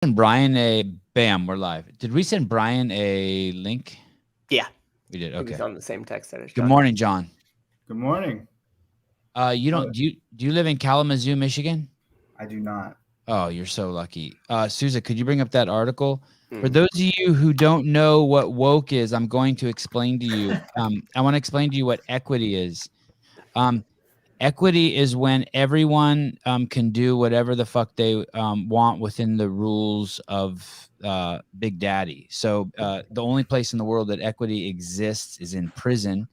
Send Brian a bam, we're live. Did we send Brian a link? Yeah, we did. Okay. He's on the same text that is. Good morning, John. Good morning. Do you live in Kalamazoo, Michigan? I do not. Oh, you're so lucky. Sousa, could you bring up that article? For those of you who don't know what woke is, I'm going to explain to you. I want to explain to you what equity is. Equity is when everyone can do whatever the fuck they want within the rules of Big Daddy. So the only place in the world that equity exists is in prison.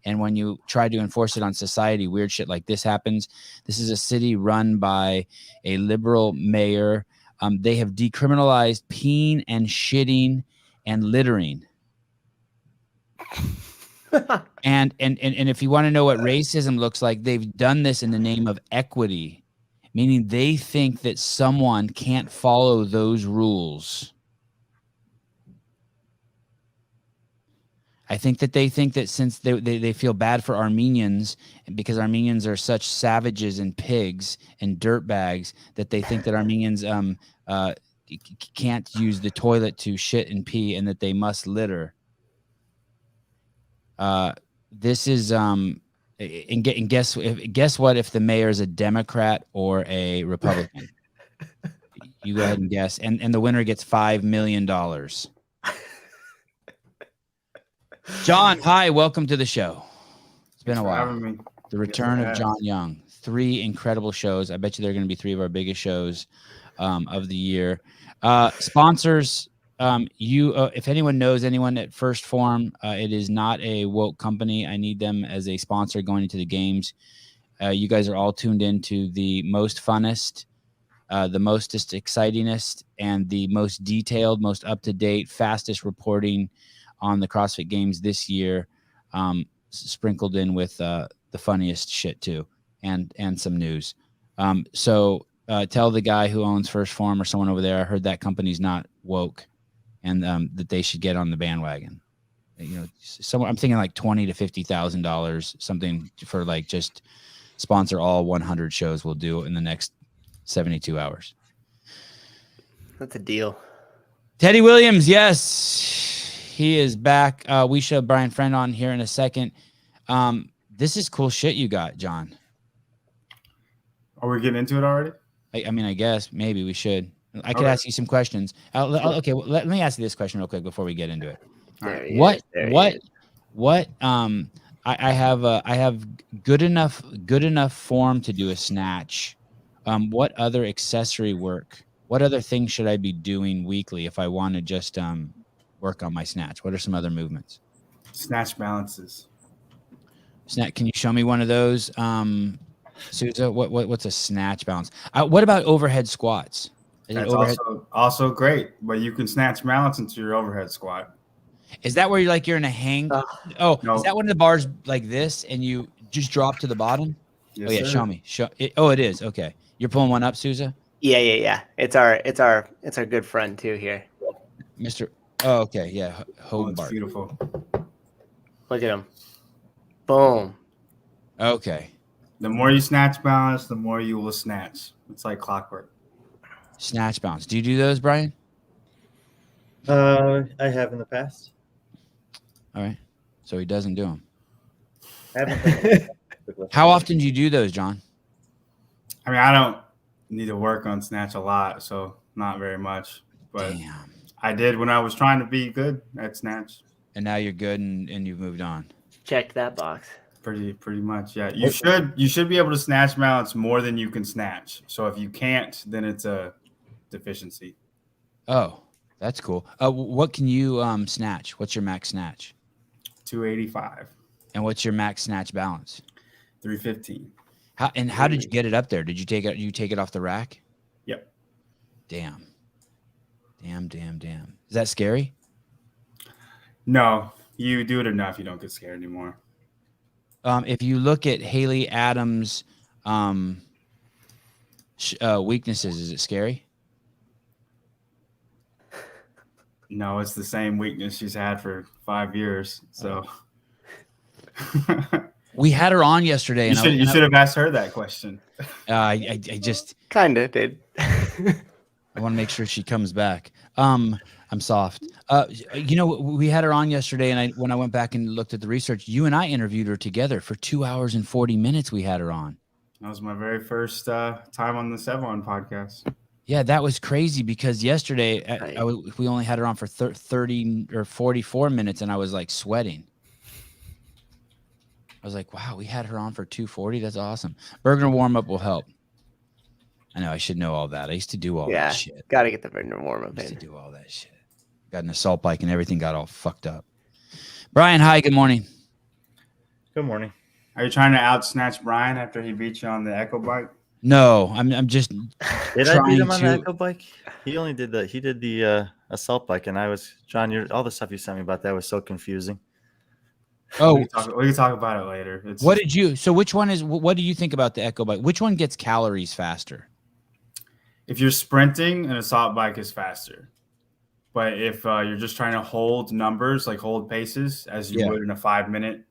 And when you try to enforce it on society, weird shit like this happens. This is a city run by a liberal mayor. They have decriminalized peeing and shitting and littering. And if you want to know what racism looks like, they've done this in the name of equity, meaning they think that someone can't follow those rules. I think that since they feel bad for Armenians because Armenians are such savages and pigs and dirtbags that they think that Armenians can't use the toilet to shit and pee and that they must litter. This is and guess what if the mayor is a Democrat or a Republican? You go ahead and guess, and the winner gets $5 million. John, hi, welcome to the show. It's been a while. The return of John Young. 3 incredible shows. I bet you they're going to be 3 of our biggest shows of the year. Sponsors. If anyone knows anyone at First Form, it is not a woke company. I need them as a sponsor going into the games. You guys are all tuned into the most funnest, the mostest excitingest, and the most detailed, most up-to-date, fastest reporting on the CrossFit Games this year, sprinkled in with the funniest shit too, and some news. So tell the guy who owns First Form or someone over there, I heard that company's not woke. And that they should get on the bandwagon. You know, somewhere I'm thinking like $20,000 to $50,000, something for like just sponsor all 100 shows we'll do in the next 72 hours. That's a deal. Teddy Williams, yes, he is back. We should have Brian Friend on here in a second. This is cool shit you got, John. Are we getting into it already? I mean, I guess maybe we should. I could ask you some questions. Okay, well, let me ask you this question real quick before we get into it. I have good enough form to do a snatch. What other accessory work? What other things should I be doing weekly if I want to just work on my snatch? What are some other movements? Snatch balances. Can you show me one of those, Sousa? What's a snatch balance? What about overhead squats? That's also great, but you can snatch balance into your overhead squat. Is that where you're in a hang? No. Is that when the bar's like this and you just drop to the bottom? Yes, sir. Show me. It is. Okay. You're pulling one up, Sousa? Yeah. It's our good friend too here. Mr. Oh, okay. Yeah. It's beautiful. Look at him. Boom. Okay. The more you snatch balance, the more you will snatch. It's like clockwork. Snatch bounce. Do you do those, Brian? I have in the past. All right. So he doesn't do them. I haven't. How often do you do those, John? I mean, I don't need to work on snatch a lot, so not very much. But damn. I did when I was trying to be good at snatch. And now you're good and you've moved on. Check that box. Pretty much, yeah. You should be able to snatch balance more than you can snatch. So if you can't, then it's a deficiency. Oh, that's cool. What can you snatch? What's your max snatch? 285. And what's your max snatch balance? 315. How did you get it up there? Did you take it off the rack? Yep. Damn. Is that scary? No, you do it enough, you don't get scared anymore. If you look at Haley Adams' weaknesses, is it scary? No, it's the same weakness she's had for 5 years. So we had her on yesterday. You should have asked her that question. I just kind of did. I want to make sure she comes back. I'm soft. We had her on yesterday, and when I went back and looked at the research, you and I interviewed her together for 2 hours and 40 minutes. We had her on. That was my very first time on the Sevan podcast. Yeah, that was crazy because yesterday we only had her on for 30 or 44 minutes, and I was like sweating. I was like, wow, we had her on for 240. That's awesome. Burger warm-up will help. I know I should know all that. I used to do all that shit. Got to get the burger warm-up I used in. to do all that shit. Got an assault bike and everything got all fucked up. Brian, hi, good morning. Good morning. Are you trying to out-snatch Brian after he beat you on the Echo bike? No, I'm just Did I beat him on the Echo bike? He only did he did the assault bike, and I was, John, all the stuff you sent me about that was so confusing. Oh, we can talk about it later. Which one what do you think about the Echo bike? Which one gets calories faster? If you're sprinting, an assault bike is faster. But if you're just trying to hold numbers, like hold paces, as you would in a 5-minute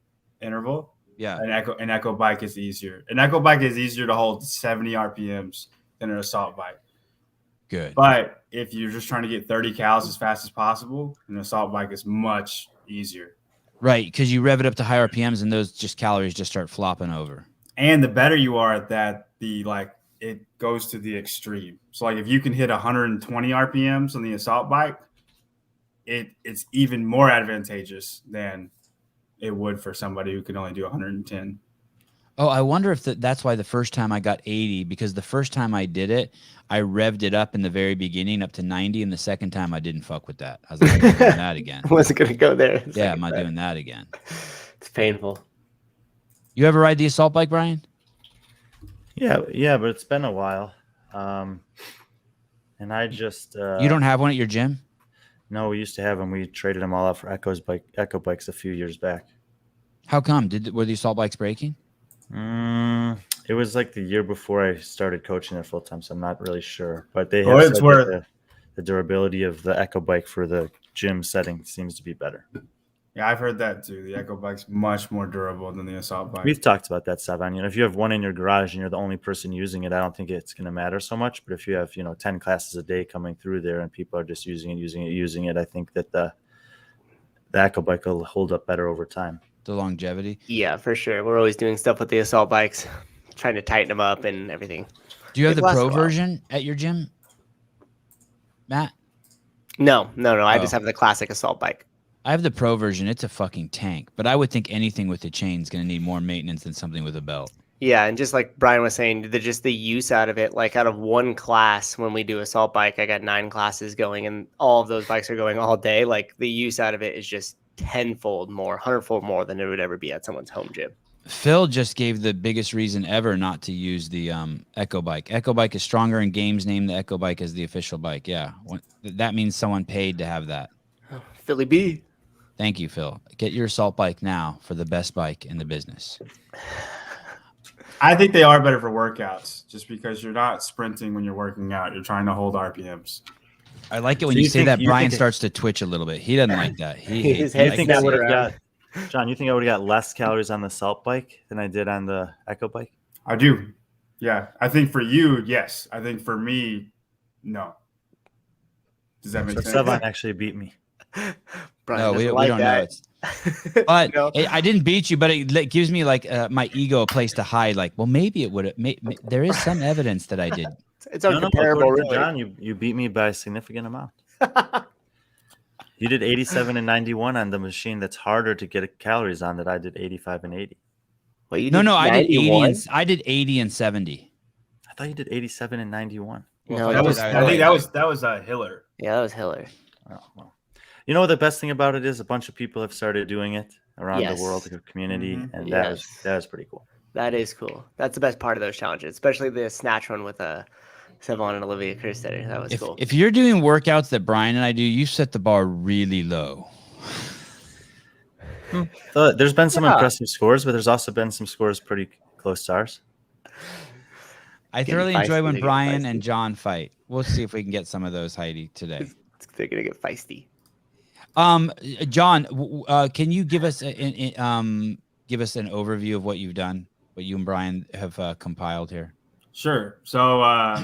interval, an Echo bike is easier. An Echo bike is easier to hold 70 RPMs than an assault bike. Good. But if you're just trying to get 30 calories as fast as possible, an assault bike is much easier. Right, because you rev it up to high RPMs and those calories just start flopping over. And the better you are at that, it goes to the extreme. So like if you can hit 120 RPMs on the assault bike, it's even more advantageous than it would for somebody who can only do 110. Oh, I wonder if that's why the first time I got 80, because the first time I did it, I revved it up in the very beginning up to 90, and the second time I didn't fuck with that. I was like, I'm not doing that again. I wasn't going to go there. Yeah, I'm not doing that again. It's painful. You ever ride the assault bike, Brian? Yeah, but it's been a while. And I just you don't have one at your gym? No, we used to have them. We traded them all out for Echo bikes a few years back. How come? Were the assault bikes breaking? It was like the year before I started coaching it full time, so I'm not really sure. But they have said that the durability of the Echo bike for the gym setting seems to be better. Yeah, I've heard that too. The Echo bike's much more durable than the assault bike. We've talked about that, Sevan. If you have one in your garage and you're the only person using it, I don't think it's going to matter so much. But if you have 10 classes a day coming through there and people are just using it, I think that the Echo bike will hold up better over time. The longevity? Yeah, for sure. We're always doing stuff with the assault bikes, trying to tighten them up and everything. Do you have the pro version at your gym, Matt? No. I just have the classic assault bike. I have the pro version. It's a fucking tank, but I would think anything with a chain is going to need more maintenance than something with a belt. Yeah, and just like Brian was saying, the use out of it, like out of one class when we do assault bike, I got 9 classes going, and all of those bikes are going all day. Like the use out of it is just 10-fold more, 100-fold more than it would ever be at someone's home gym. Phil just gave the biggest reason ever not to use the Echo bike. Echo bike is stronger, and games name the Echo bike as the official bike. Yeah, that means someone paid to have that. Philly B. Thank you, Phil. Get your assault bike now for the best bike in the business. I think they are better for workouts just because you're not sprinting when you're working out. You're trying to hold RPMs. I like it when you say that. Brian starts to twitch a little bit. He doesn't like that. John, you think I would have got less calories on the assault bike than I did on the Echo bike? I do. Yeah. I think for you, yes. I think for me, no. Does that make sense? Sevan actually beat me. Brian, no, we don't know. But I didn't beat you, but it gives me like my ego a place to hide. Like, well, maybe it would have. There is some evidence that I did. It's uncomparable, really. John, you beat me by a significant amount. You did 87 and 91 on the machine that's harder to get calories on that I did 85 and 80. Well, you did I did 80 I did 80 and 70. I thought you did 87 and 91. No, I think that was Hiller. Yeah, that was Hiller. Oh, well. You know what the best thing about it is? A bunch of people have started doing it around the world, the community, and that is pretty cool. That is cool. That's the best part of those challenges, especially the snatch one with Sevan and Olivia Kirstetter. That was cool. If you're doing workouts that Brian and I do, you set the bar really low. There's been some impressive scores, but there's also been some scores pretty close to ours. I thoroughly enjoy when Brian and John fight. We'll see if we can get some of those, Heidi, today. They're gonna get feisty. John, can you give us an overview of what you've done, what you and Brian have compiled here? Sure. So I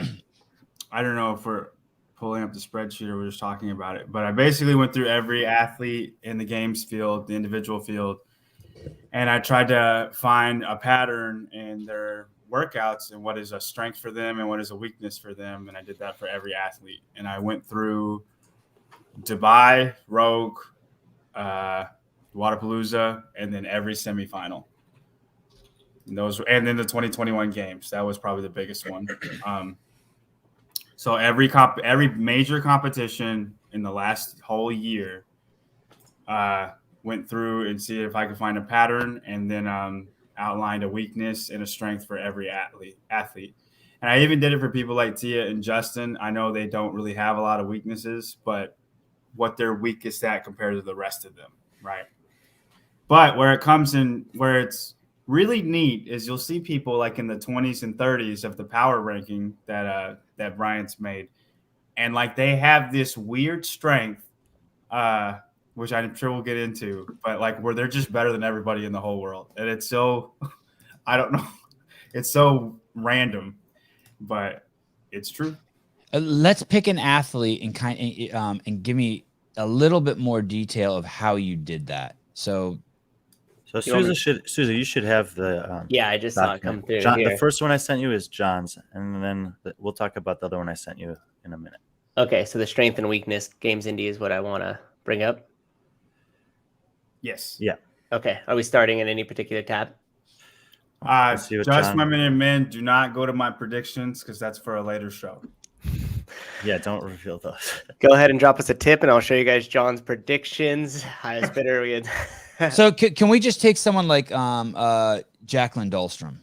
don't know, for pulling up the spreadsheet or we were just talking about it. But I basically went through every athlete in the games field, the individual field, and I tried to find a pattern in their workouts and what is a strength for them and what is a weakness for them. And I did that for every athlete. And I went through Dubai, Rogue, Wodapalooza, and then every semifinal. And then the 2021 games. That was probably the biggest one. So every major competition in the last whole year, went through and see if I could find a pattern, and then outlined a weakness and a strength for every athlete. And I even did it for people like Tia and Justin. I know they don't really have a lot of weaknesses, but what they're weakest at compared to the rest of them, right? But where it's really neat is you'll see people like in the 20s and 30s of the power ranking that Bryant's made, and like they have this weird strength, which I'm sure we'll get into, but like where they're just better than everybody in the whole world, and it's so I don't know, it's so random, but it's true. Let's pick an athlete and give me a little bit more detail of how you did that. So Susie, you should have the I just saw it come through. John, the first one I sent you is John's, and then we'll talk about the other one I sent you in a minute. Okay, so the strength and weakness Games Indy is what I want to bring up. Yes. Yeah. Okay. Are we starting in any particular tab? Just women and men, do not go to my predictions because that's for a later show. Yeah, don't reveal those. Go ahead and drop us a tip, and I'll show you guys John's predictions. Highest bidder. We had. So can we just take someone like Jacqueline Dahlstrom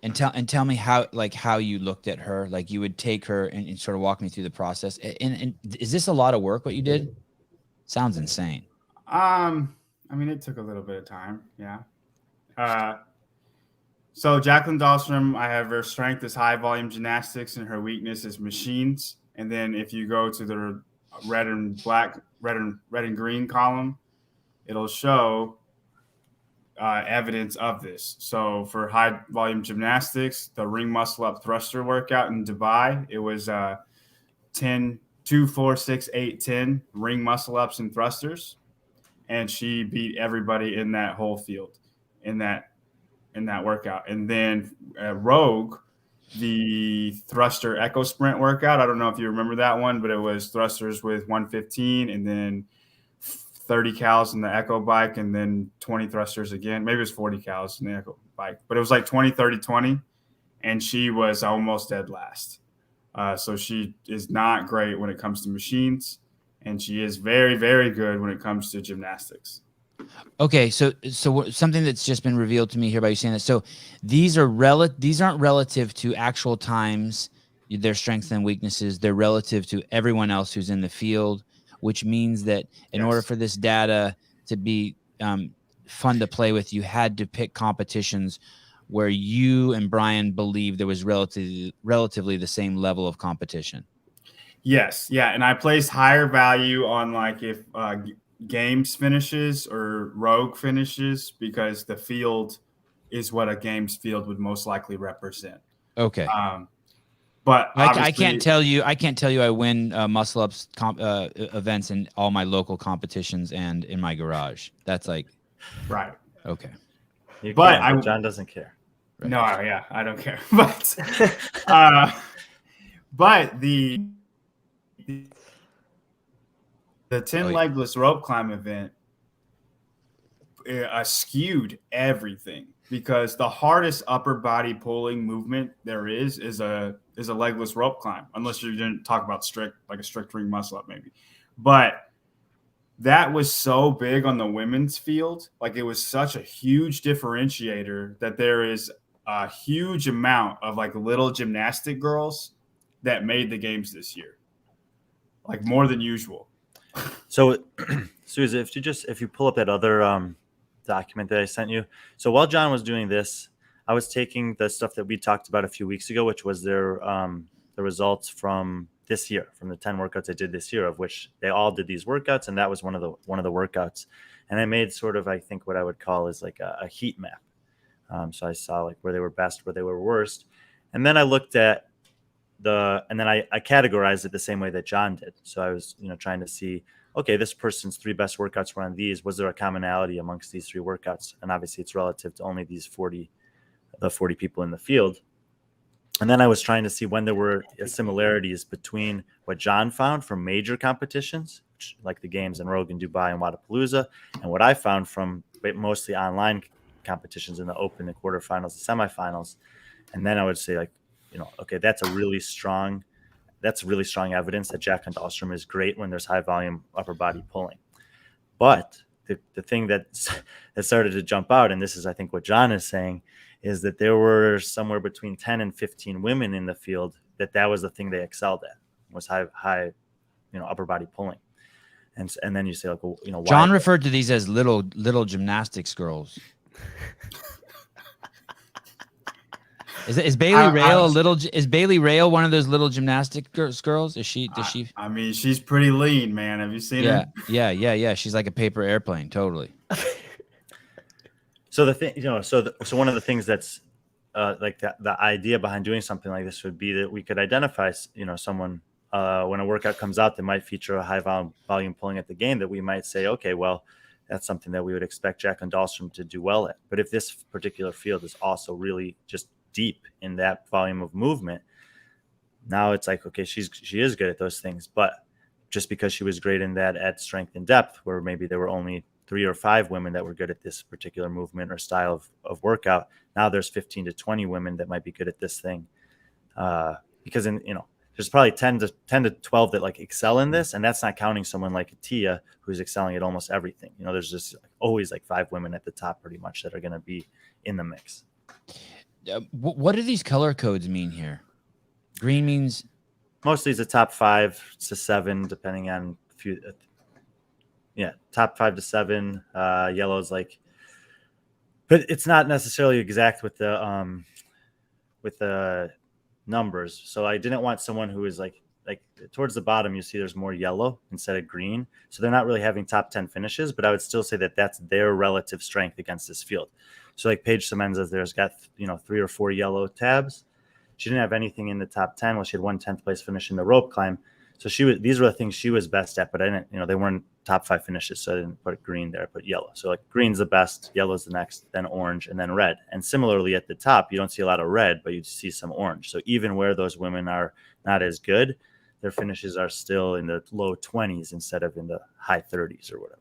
and tell me how you looked at her? Like you would take her and sort of walk me through the process. And is this a lot of work what you did? Sounds insane. I mean, it took a little bit of time. Yeah. So Jacqueline Dahlstrom, I have her strength is high volume gymnastics and her weakness is machines. And then if you go to the red and green column, it'll show evidence of this. So for high volume gymnastics, the ring muscle up thruster workout in Dubai, it was 10, 2, 4, 6, 8, 10 ring muscle ups and thrusters. And she beat everybody in that whole field in that workout. And then Rogue, the thruster echo sprint workout. I don't know if you remember that one, but it was thrusters with 115 and then 30 cals in the echo bike and then 20 thrusters again. Maybe it was 40 cals in the echo bike, but it was like 20, 30, 20. And she was almost dead last. So she is not great when it comes to machines. And she is very, very good when it comes to gymnastics. Okay, so something that's just been revealed to me here by you saying that. So these aren't relative to actual times, their strengths and weaknesses. They're relative to everyone else who's in the field, which means that in order for this data to be fun to play with, you had to pick competitions where you and Brian believed there was relatively the same level of competition. Yes, yeah, and I placed higher value on like if games finishes or rogue finishes because the field is what a games field would most likely represent. Okay. But I can't tell you I win muscle ups events in all my local competitions and in my garage. That's like right. Okay. But John doesn't care. Right. No, yeah, I don't care. But the 10 legless rope climb event skewed everything because the hardest upper body pulling movement there is a legless rope climb, unless you're going to talk about a strict ring muscle up maybe. But that was so big on the women's field. Like it was such a huge differentiator that there is a huge amount of like little gymnastic girls that made the games this year, like more than usual. So, Susie, if you pull up that other document that I sent you. So while John was doing this, I was taking the stuff that we talked about a few weeks ago, which was their the results from this year, from the 10 workouts I did this year, of which they all did these workouts, and that was one of the workouts. And I made sort of, I think, what I would call is like a heat map. So I saw like where they were best, where they were worst, and then I looked at and then I categorized it the same way that John did. So I was, trying to see, okay, this person's 3 best workouts were on these. Was there a commonality amongst these 3 workouts? And obviously it's relative to only the 40 people in the field. And then I was trying to see when there were similarities between what John found from major competitions, like the games in Rogan, Dubai, and Wadapalooza, and what I found from mostly online competitions in the Open, the quarterfinals, the semifinals. And then I would say, like, okay, that's really strong evidence that Jack and Dahlstrom is great when there's high volume upper body pulling. But the thing that started to jump out, and this is, I think, what John is saying, is that there were somewhere between 10 and 15 women in the field that was the thing they excelled at, was high upper body pulling. And then you say, like, well, why? John referred to these as little gymnastics girls. Is Bailey Rail is Bailey Rail one of those little gymnastic girls? Does she? I mean, she's pretty lean, man. Have you seen her? Yeah. She's like a paper airplane, totally. So the thing, so one of the things that's like the idea behind doing something like this would be that we could identify, someone when a workout comes out that might feature a high volume pulling at the game, that we might say, okay, well, that's something that we would expect Jacqueline Dahlstrom to do well at. But if this particular field is also really just deep in that volume of movement, now it's like, okay, she is good at those things, but just because she was great in that at strength and depth, where maybe there were only 3 or 5 women that were good at this particular movement or style of workout, now there's 15 to 20 women that might be good at this thing, because there's probably 10 to 12 that like excel in this, and that's not counting someone like Tia, who's excelling at almost everything. There's just always like 5 women at the top pretty much that are going to be in the mix. What do these color codes mean here? Green means mostly it's the top 5 to 7, depending on a few. Top 5 to 7. Yellow is like, but it's not necessarily exact with the numbers. So I didn't want someone who is like towards the bottom, you see there's more yellow instead of green. So they're not really having top 10 finishes, but I would still say that that's their relative strength against this field. So like Paige Semenza, there's got 3 or 4 yellow tabs. She didn't have anything in the top 10. Well, she had 1 10th place finish in the rope climb. So these were the things she was best at, but I didn't, they weren't top 5 finishes. So I didn't put green there, I put yellow. So like green's the best, yellow's the next, then orange, and then red. And similarly at the top, you don't see a lot of red, but you see some orange. So even where those women are not as good, their finishes are still in the low 20s instead of in the high 30s or whatever.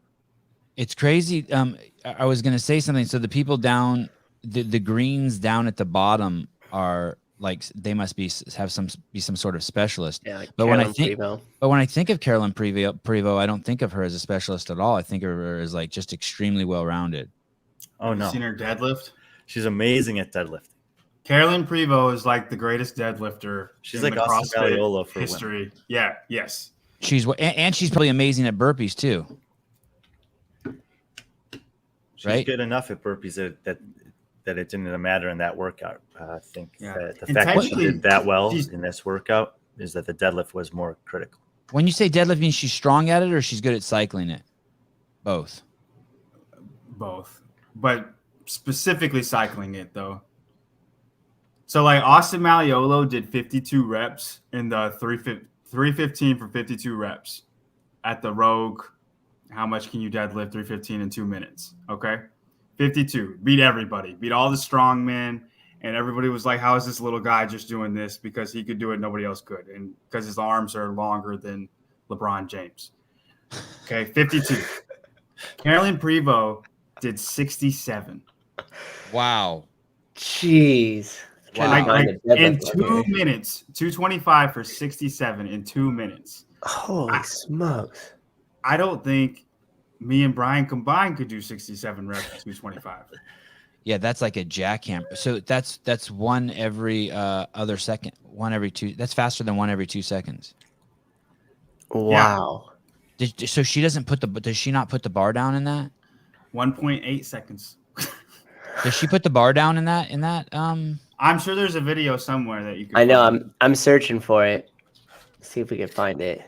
It's crazy. I was going to say something. So the people down, the greens down at the bottom are like, they must be some sort of specialist. Yeah, like but when I think of Carolyn Prevost, I don't think of her as a specialist at all. I think of her as like just extremely well-rounded. Oh no! Seen her deadlift? She's amazing at deadlifting. Carolyn Prevost is like the greatest deadlifter. She's like Austin Malleolo for history. Women. Yeah. Yes. She's probably amazing at burpees too. She's good enough at burpees that it didn't matter in that workout. I think that the fact that she did that well in this workout is that the deadlift was more critical. When you say deadlift, means she's strong at it or she's good at cycling it? Both. But specifically cycling it though. So like Austin Malleolo did 52 reps in the 315 for 52 reps at the Rogue. How much can you deadlift 315 in 2 minutes? Okay. 52. Beat everybody. Beat all the strong men. And everybody was like, how is this little guy just doing this? Because he could do it. Nobody else could. And because his arms are longer than LeBron James. Okay. 52. Carolyn Prevost did 67. Wow. Jeez. Wow. Like in 2 minutes, 225 for 67 in 2 minutes. Holy smokes. I don't think me and Brian combined could do 67 reps at 225. Yeah, that's like a jackhammer. So that's one every other second, one every 2. That's faster than one every 2 seconds. Wow. Yeah. So she doesn't does she not put the bar down in that? 1.8 seconds. Does she put the bar down in that? I'm sure there's a video somewhere that you can. I know. I'm searching for it. See if we can find it.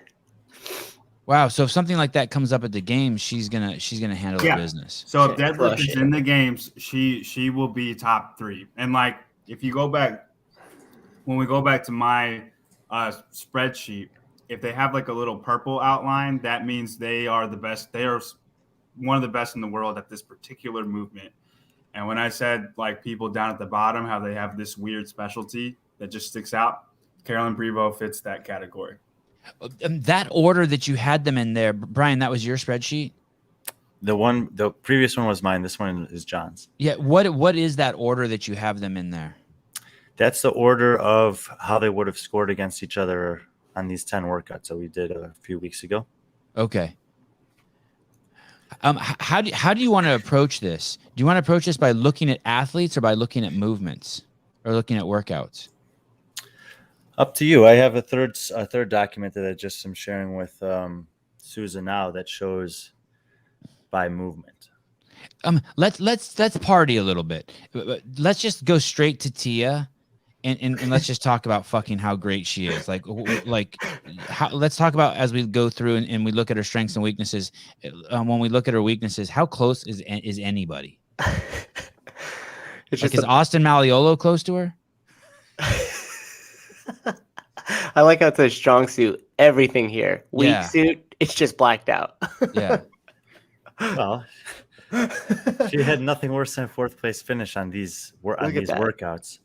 Wow. So if something like that comes up at the games, she's gonna handle the business. So if deadlift is in the games, she will be top 3. And like if you go back, when we go back to my spreadsheet, if they have like a little purple outline, that means they are the best. They are one of the best in the world at this particular movement. And when I said like people down at the bottom, how they have this weird specialty that just sticks out, Carolyn Prevost fits that category. That order that you had them in there, Brian, that was your spreadsheet? The previous one was mine. This one is John's. Yeah. What is that order that you have them in there? That's the order of how they would have scored against each other on these 10 workouts that we did a few weeks ago. Okay. How do you want to approach this? Do you want to approach this by looking at athletes or by looking at movements or looking at workouts? Up to you. I have a third document that I just am sharing with Susan now that shows by movement. Let's party a little bit. Let's just go straight to Tia. And let's just talk about fucking how great she is. Let's talk about as we go through and we look at her strengths and weaknesses. When we look at her weaknesses, how close is anybody? Is Austin Malleolo close to her? I like how it's a strong suit. Everything here. Weak suit, it's just blacked out. Yeah. Well, she had nothing worse than a 4th place finish on these workouts.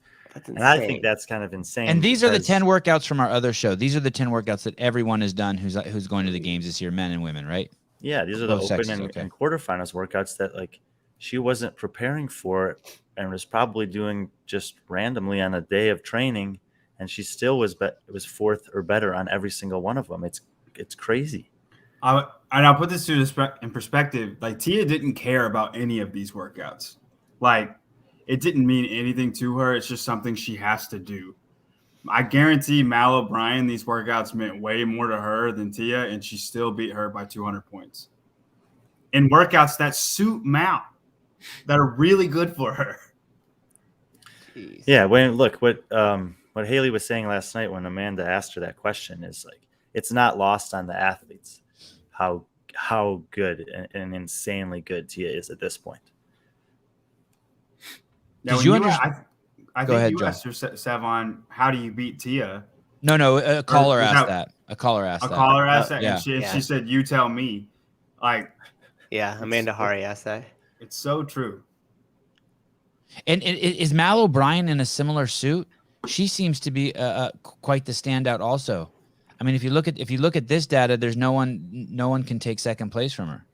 And I think that's kind of insane. And these are the 10 workouts from our other show. These are the 10 workouts that everyone has done who's going to the games this year, men and women, right? Yeah, these are the open and quarterfinals workouts that like she wasn't preparing for and was probably doing just randomly on a day of training, and she still was 4th or better on every single one of them. It's crazy. And I'll put this in perspective. Like Tia didn't care about any of these workouts. Like, it didn't mean anything to her. It's just something she has to do. I guarantee Mal O'Brien, these workouts meant way more to her than Tia, and she still beat her by 200 points. In workouts that suit Mal, that are really good for her. Jeez. Yeah, what Haley was saying last night when Amanda asked her that question is like, it's not lost on the athletes how good and insanely good Tia is at this point. Now, I think you asked her, Sevan, how do you beat Tia? No, a caller asked that. A caller asked that. Yeah. And she said, you tell me. Like, yeah, Amanda Hari asked that. It's so true. And is Mal O'Brien in a similar suit? She seems to be quite the standout also. I mean, if you look at this data, there's no one can take second place from her.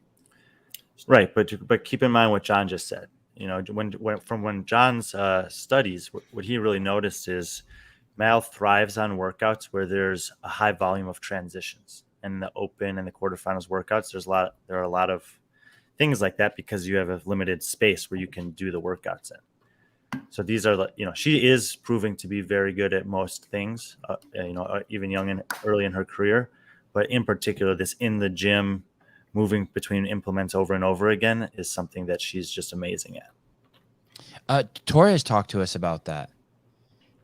Right, but keep in mind what John just said. You know, when John's studies, what he really noticed is Mal thrives on workouts where there's a high volume of transitions. And the open and the quarterfinals workouts, there are a lot of things like that because you have a limited space where you can do the workouts in. So these are, she is proving to be very good at most things, even young and early in her career. But in particular, this in the gym, moving between implements over and over again is something that she's just amazing at. Torres talked to us about that.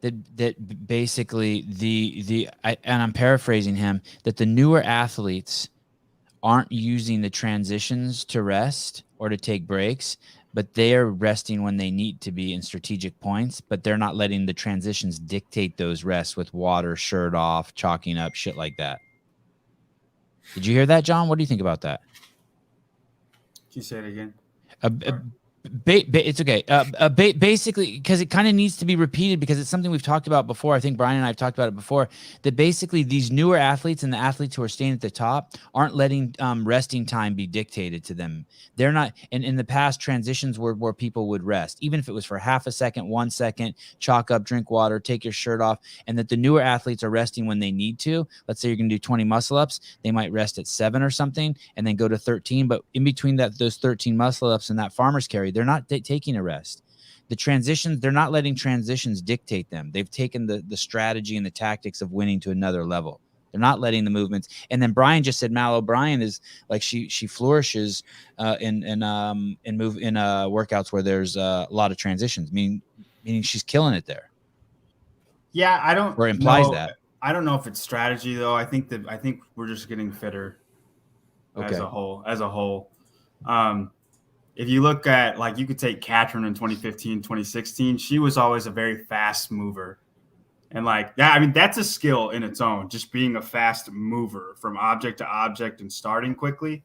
That basically and I'm paraphrasing him, that the newer athletes aren't using the transitions to rest or to take breaks, but they are resting when they need to be in strategic points, but they're not letting the transitions dictate those rests with water, shirt off, chalking up, shit like that. Did you hear that, John? What do you think about that? Can you say it again? It's okay. Basically, because it kind of needs to be repeated because it's something we've talked about before. I think Brian and I have talked about it before, that basically these newer athletes and the athletes who are staying at the top aren't letting resting time be dictated to them. They're not. And in the past, transitions were where people would rest, even if it was for half a second, 1 second, chalk up, drink water, take your shirt off, and that the newer athletes are resting when they need to. Let's say you're going to do 20 muscle ups. They might rest at 7 or something and then go to 13. But in between those 13 muscle ups and that farmer's carry, they're not taking a rest. The transitions, they're not letting transitions dictate them. They've taken the strategy and the tactics of winning to another level. They're not letting the movements. And then Brian just said Mal O'Brien is like she flourishes in workouts where there's a lot of transitions. Meaning she's killing it there. Yeah, I don't. Or implies that. I don't know if it's strategy though. I think we're just getting fitter as a whole. If you look at, like, you could take Catherine in 2015, 2016, she was always a very fast mover. And like that, I mean, that's a skill in its own, just being a fast mover from object to object and starting quickly.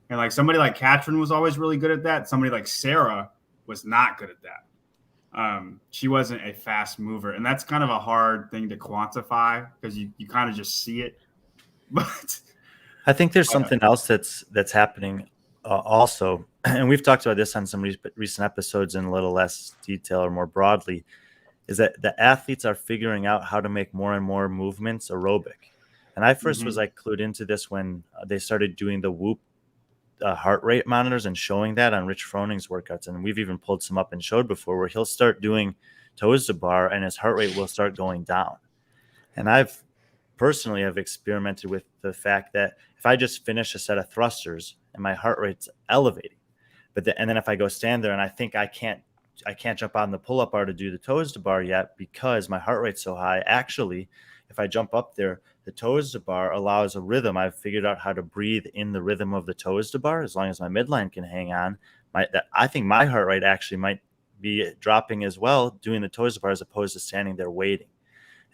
And like somebody like Katrin was always really good at that. Somebody like Sarah was not good at that. She wasn't a fast mover. And that's kind of a hard thing to quantify because you kind of just see it. But I think there's something else that's happening also. And we've talked about this on some recent episodes in a little less detail or more broadly, is that the athletes are figuring out how to make more and more movements aerobic. And I first was like clued into this when they started doing the Whoop heart rate monitors and showing that on Rich Froning's workouts. And we've even pulled some up and showed before where he'll start doing toes to bar and his heart rate will start going down. And I've personally have experimented with the fact that if I just finish a set of thrusters and my heart rate's elevating, and then if I go stand there and I think I can't jump on the pull-up bar to do the toes to bar yet because my heart rate's so high. Actually, if I jump up there, the toes to bar allows a rhythm. I've figured out how to breathe in the rhythm of the toes to bar as long as my midline can hang on. I think my heart rate actually might be dropping as well doing the toes to bar as opposed to standing there waiting.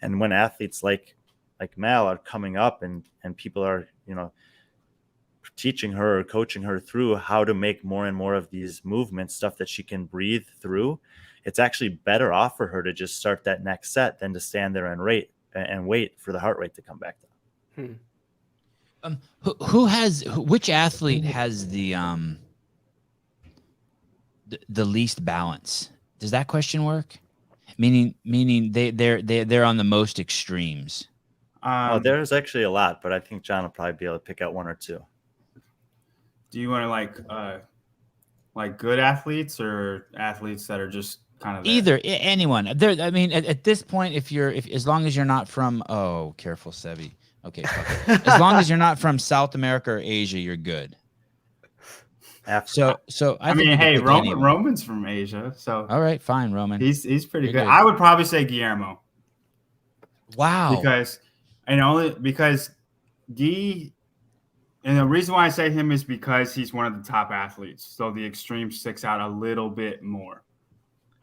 And when athletes like Mal are coming up and people are, teaching her or coaching her through how to make more and more of these movements, stuff that she can breathe through, it's actually better off for her to just start that next set than to stand there and wait for the heart rate to come back down. Which athlete has the least balance? Does that question work? Meaning they're on the most extremes. There's actually a lot, but I think John will probably be able to pick out one or two. Do you want to like good athletes or athletes that are just kind of either anyone? There, I mean, at this point, if as long as you're not from careful, Sevi. Okay, as long as you're not from South America or Asia, you're good. So I mean, hey, Roman's from Asia, so all right, fine, Roman. He's pretty good. I would probably say Guillermo. Wow, because Guy. And the reason why I say him is because he's one of the top athletes. So the extreme sticks out a little bit more.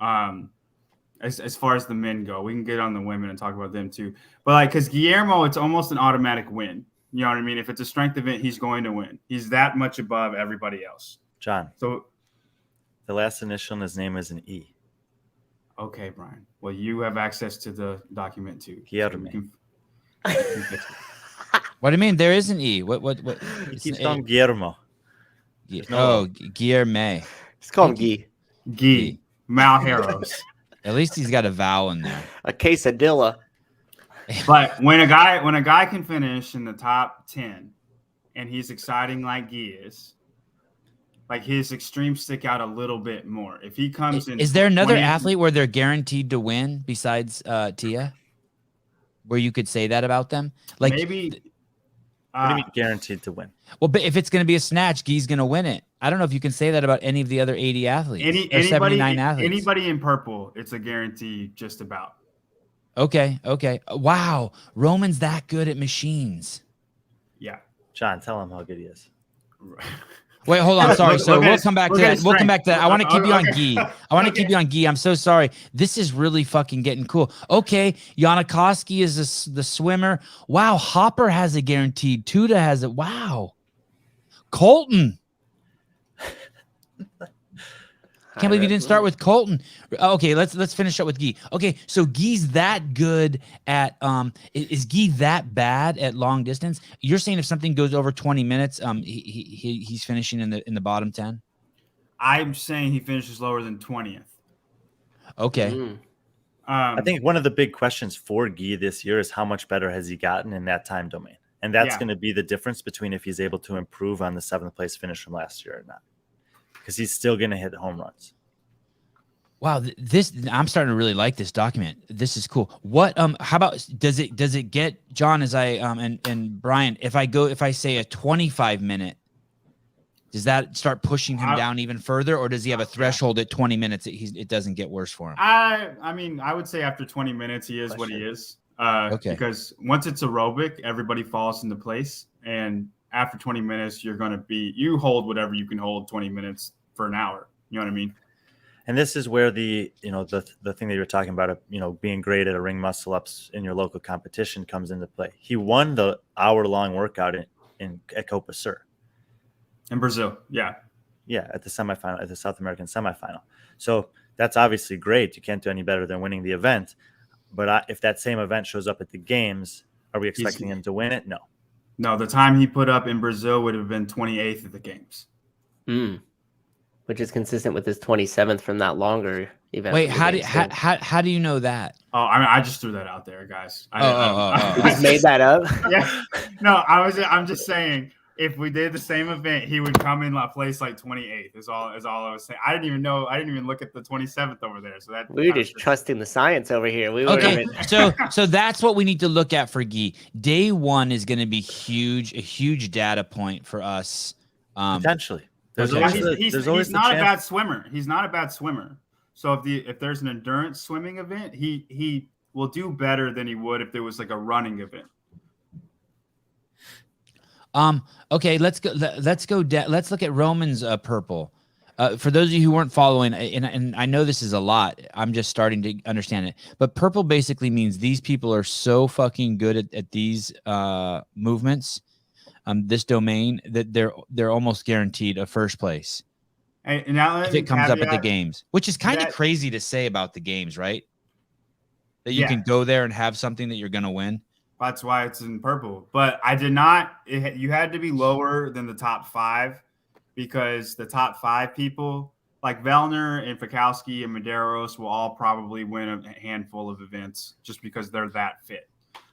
As far as the men go, we can get on the women and talk about them too. But because Guillermo, it's almost an automatic win. You know what I mean? If it's a strength event, he's going to win. He's that much above everybody else. John. So the last initial in his name is an E. Okay, Brian. Well, you have access to the document too. Guillermo. What do you mean? There is an E. What? He keeps calling Guillermo. Guillermo. Just call him Guy. Guy. Malheros. At least he's got a vowel in there. A quesadilla. But when a guy can finish in the top 10 and he's exciting like he is, like his extremes stick out a little bit more. If he comes in, is there another athlete where they're guaranteed to win besides Tia? Where you could say that about them? Like maybe. What do you mean guaranteed to win? Well, but if it's going to be a snatch, Guy's going to win it. I don't know if you can say that about any of the other 80 athletes. 79 athletes. Anybody in purple, it's a guarantee just about. Okay. Wow. Roman's that good at machines. Yeah. John, tell him how good he is. Wait, hold on. Sorry. So we'll come back to that. We'll come back to that. I want to keep you on Guy. Keep you on Guy. I'm so sorry. This is really fucking getting cool. Okay. Yanikoski is the swimmer. Wow. Hopper has a guaranteed. Tuda has it. Wow. Colton. Can't believe you didn't start with Colton. Okay, let's finish up with Guy. Okay, so Guy's that good at is Guy that bad at long distance? You're saying if something goes over 20 minutes, he's finishing in the bottom 10? I'm saying he finishes lower than 20th. Okay. I think one of the big questions for Guy this year is how much better has he gotten in that time domain? And that's going to be the difference between if he's able to improve on the 7th place finish from last year or not. Because he's still going to hit home runs. Wow, I'm starting to really like this document. This is cool. What how about does it get John as I and Brian, if I say a 25-minute, does that start pushing him down even further, or does he have a threshold at 20 minutes it doesn't get worse for him? I mean, I would say after 20 minutes he is what he is. Okay. Because once it's aerobic, everybody falls into place, and after 20 minutes you hold whatever you can hold 20 minutes for an hour. You know what I mean? And this is where the thing that you're talking about, being great at a ring muscle ups in your local competition comes into play. He won the hour-long workout at Copa Sur. In Brazil, yeah. Yeah, at the semifinal, at the South American semifinal. So that's obviously great. You can't do any better than winning the event. But if that same event shows up at the games, are we expecting him to win it? No. No, the time he put up in Brazil would have been 28th at the games. Which is consistent with his 27th from that longer event. Wait, how do you know that? Oh, I mean, I just threw that out there, guys. You just made that up? Yeah. No, I'm just saying, if we did the same event, he would come in place like 28th. Is all I was saying. I didn't even look at the 27th over there. So that we were just trusting the science over here. So that's what we need to look at for Guy. Day one is going to be a huge data point for us. Potentially. He's not a bad swimmer. He's not a bad swimmer. So if there's an endurance swimming event, he will do better than he would if there was like a running event. Okay, let's go. Let's look at Roman's purple. For those of you who weren't following, and I know this is a lot, I'm just starting to understand it. But purple basically means these people are so fucking good at these movements, this domain, that they're almost guaranteed a first place. And now if it comes up at the games, which is kind of crazy to say about the games, right? That you can go there and have something that you're going to win. That's why it's in purple. But I did not. You had to be lower than the top 5, because the top 5 people like Vellner and Fikowski and Medeiros will all probably win a handful of events just because they're that fit.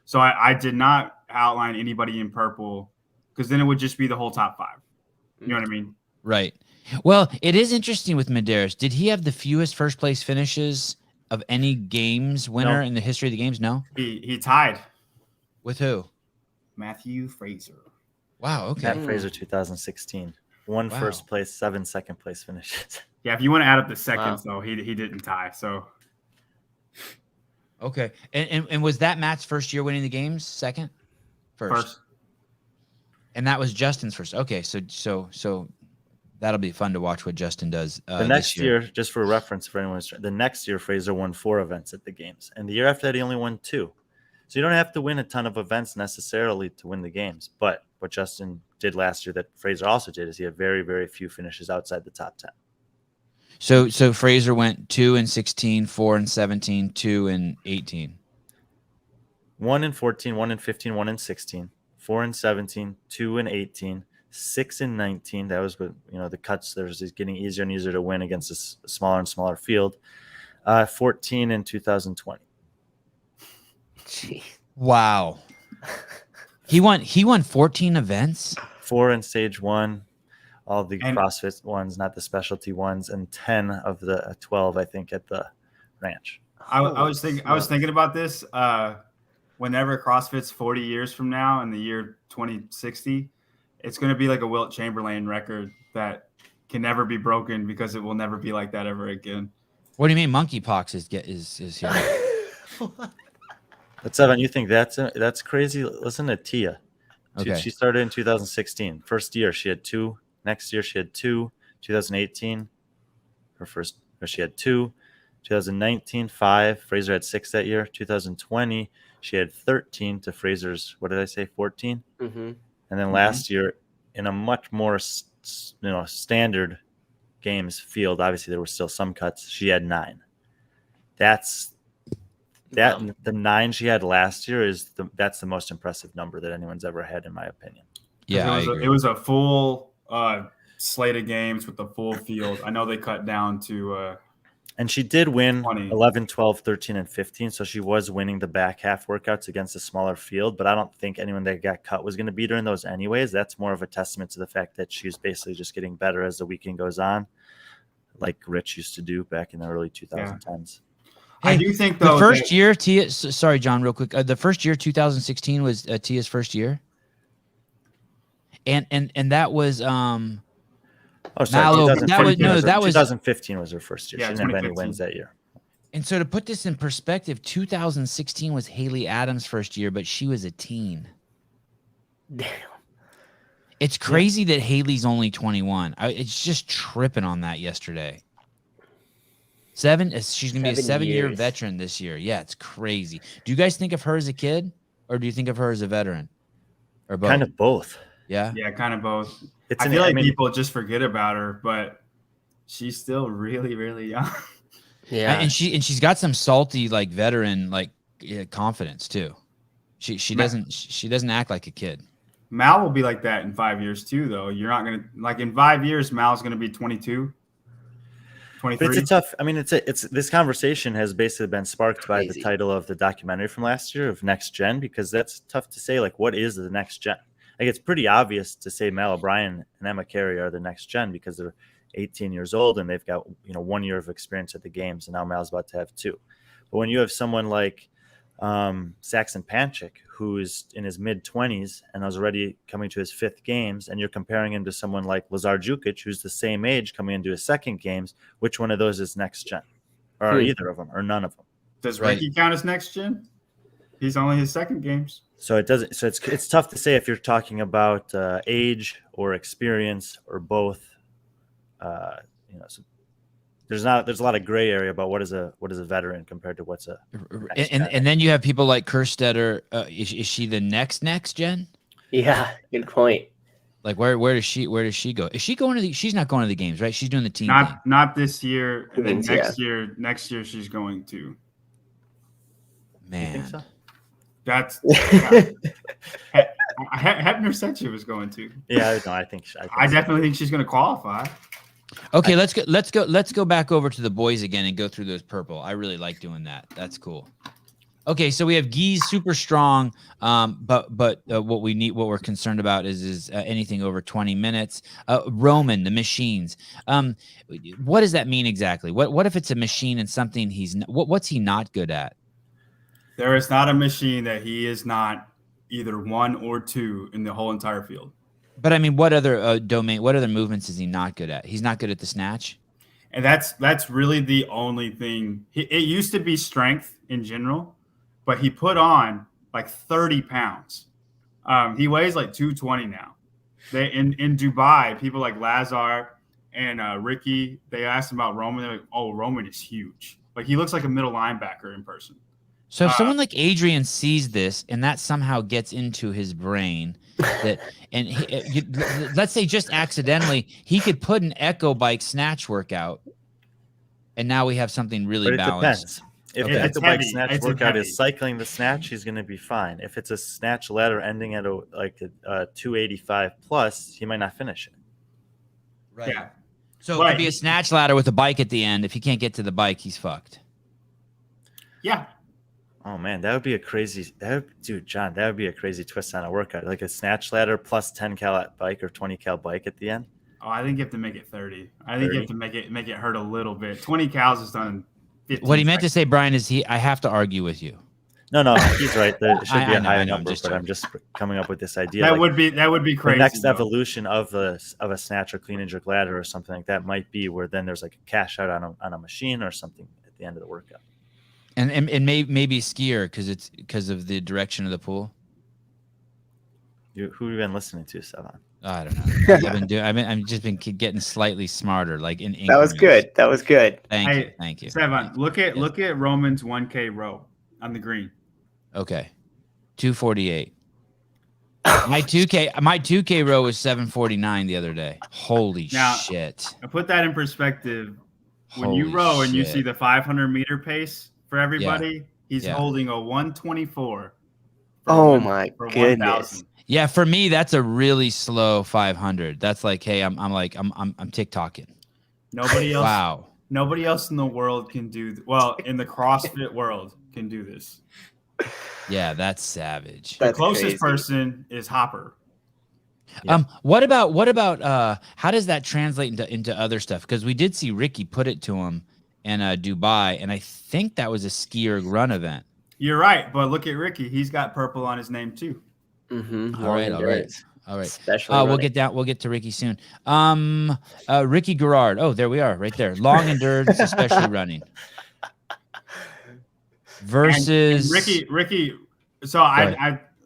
So I did not outline anybody in purple, because then it would just be the whole top 5. You know what I mean? Right. Well, it is interesting with Medeiros. Did he have the fewest first place finishes of any games winner in the history of the games? No. He tied. With who? Matthew Fraser. Wow. Okay. Matt Fraser, 2016. One first place, 7 second place finishes. Yeah, if you want to add up the seconds, though, he didn't tie. So. Okay. And was that Matt's first year winning the games? Second? First. And that was Justin's first. Okay. So that'll be fun to watch what Justin does. The next year, just for reference for anyone, the next year Fraser won 4 events at the games, and the year after that he only won 2. So you don't have to win a ton of events necessarily to win the games. But what Justin did last year that Fraser also did is he had very, very few finishes outside the top 10. So Fraser went 2 in 16, 4 in 17, 2 in 18. 1 in 14, 1 in 15, 1 in 16, 4 in 17, 2 in 18, 6 in 19. That was with the cuts. There's getting easier and easier to win against a smaller and smaller field. 14 in 2020. Jeez. Wow. He won 14 events. 4 in stage 1, all the CrossFit ones, not the specialty ones, and 10 of the 12, I think, at the ranch. I was thinking about this. Whenever CrossFit's 40 years from now, in the year 2060, it's going to be like a Wilt Chamberlain record that can never be broken, because it will never be like that ever again. What do you mean monkeypox is here? But Sevan, you think that's crazy? Listen to Tia. Okay. She started in 2016. First year she had 2. Next year she had 2. 2018, she had 2. 2019, 5. Fraser had 6 that year. 2020, she had 13 to Fraser's, what did I say, 14? Mm-hmm. And then last year, in a much more standard games field, obviously there were still some cuts, she had 9. The 9 she had last year that's the most impressive number that anyone's ever had, in my opinion. Yeah, it was a full slate of games with the full field. I know they cut down to and she did win 20. 11, 12, 13, and 15, so she was winning the back half workouts against a smaller field, but I don't think anyone that got cut was going to beat her in those anyways. That's more of a testament to the fact that she's basically just getting better as the weekend goes on, like Rich used to do back in the early 2010s. Hey, I do think, though, the first year Tia. Sorry, John, real quick. The first year, 2016, was Tia's first year, and that was sorry, that was 2015 was her first year. Yeah, she didn't have any wins that year. And so to put this in perspective, 2016 was Haley Adams' first year, but she was a teen. Damn. It's crazy that Haley's only 21. It's just tripping on that yesterday. She's gonna be a 7-year years. veteran this year. Yeah, it's crazy. Do you guys think of her as a kid, or do you think of her as a veteran, or both? Kind of both. Yeah, kind of both. I feel like people just forget about her, but she's still really, really young. Yeah, and she's got some salty like veteran like confidence too. She doesn't act like a kid. Mal will be like that in 5 years too, though. You're not gonna like in 5 years. Mal's gonna be 22, 23. But it's a tough. I mean, it's this conversation has basically been sparked by the title of the documentary from last year of Next Gen, because that's tough to say. Like, what is the next gen? Like, it's pretty obvious to say Mal O'Brien and Emma Carey are the next gen because they're 18 years old and they've got 1 year of experience at the games, and now Mal's about to have 2. But when you have someone like Saxon Panchik, who is in his mid-20s and was already coming to his 5th games, and you're comparing him to someone like Lazar Djukic, who's the same age coming into his 2nd games, which one of those is next gen? Or either of them, or none of them? Does Ricky count as next gen? He's only his 2nd games. So it doesn't. So it's tough to say if you're talking about age or experience or both. So there's a lot of gray area about what is a veteran compared to what's a and then you have people like Kerstetter. Is she the next gen? Yeah, good point. Like where does she go? Is she going to she's not going to the games, right? She's doing the team. Not this year. And then next year she's going to. Man. You think so? That's Hebner said she was going to. Yeah, no, I definitely think she's going to qualify. Okay, let's go back over to the boys again and go through those purple. I really like doing that. That's cool. Okay, so we have Guy's super strong, but what we're concerned about is anything over 20 minutes. Roman, the machines. What does that mean exactly? What if it's a machine and something what's he not good at? There is not a machine that he is not either 1 or 2 in the whole entire field. But I mean, what other what other movements is he not good at? He's not good at the snatch. And that's really the only thing. It used to be strength in general, but he put on like 30 pounds. He weighs like 220 now. In Dubai, people like Lazar and Ricky, they asked him about Roman. They're like, oh, Roman is huge. Like he looks like a middle linebacker in person. So if someone like Adrian sees this and that somehow gets into his brain, let's say just accidentally, he could put an Echo Bike snatch workout, and now we have something really balanced. Depends. If the Echo Bike snatch workout is cycling the snatch, he's going to be fine. If it's a snatch ladder ending at a 285 plus, he might not finish it. Right. Yeah. So it could be a snatch ladder with a bike at the end. If he can't get to the bike, he's fucked. Yeah. Oh man, that would be a crazy. John, that would be a crazy twist on a workout, like a snatch ladder plus 10 cal bike or 20 cal bike at the end. Oh, I think you have to make it 30. I think you have to make it hurt a little bit. 20 cals is done in 15 What he meant to say, Brian, is I have to argue with you. No, he's right. There should be a higher number, but I'm just coming up with this idea. That would be crazy. The next evolution of a snatch or clean and jerk ladder or something like that might be where then there's like a cash out on a machine or something at the end of the workout. And maybe skier because of the direction of the pool. Who have you been listening to, Sevan? I don't know. I've just been getting slightly smarter, like in English. That was good. Thank you. Sevan, look at Roman's 1K row on the green. Okay, 248. My 2K row was 749 the other day. Holy shit! I put that in perspective. When you row and you see the 500-meter pace for everybody, he's holding a 124. Oh my goodness! Yeah, for me that's a really slow 500. That's like, hey, I'm TikToking. Nobody else. Wow. Nobody else in the world can do in the CrossFit world can do this. Yeah, that's savage. The closest person is Hopper. Yeah. What about how does that translate into other stuff? Because we did see Ricky put it to him in Dubai, and I think that was a skier run event. You're right, but look at Ricky. He's got purple on his name too. Mm-hmm. All right. We'll get to Ricky soon. Ricky Gerard. Oh, there we are, right there. Long endurance, especially running. Versus and Ricky. So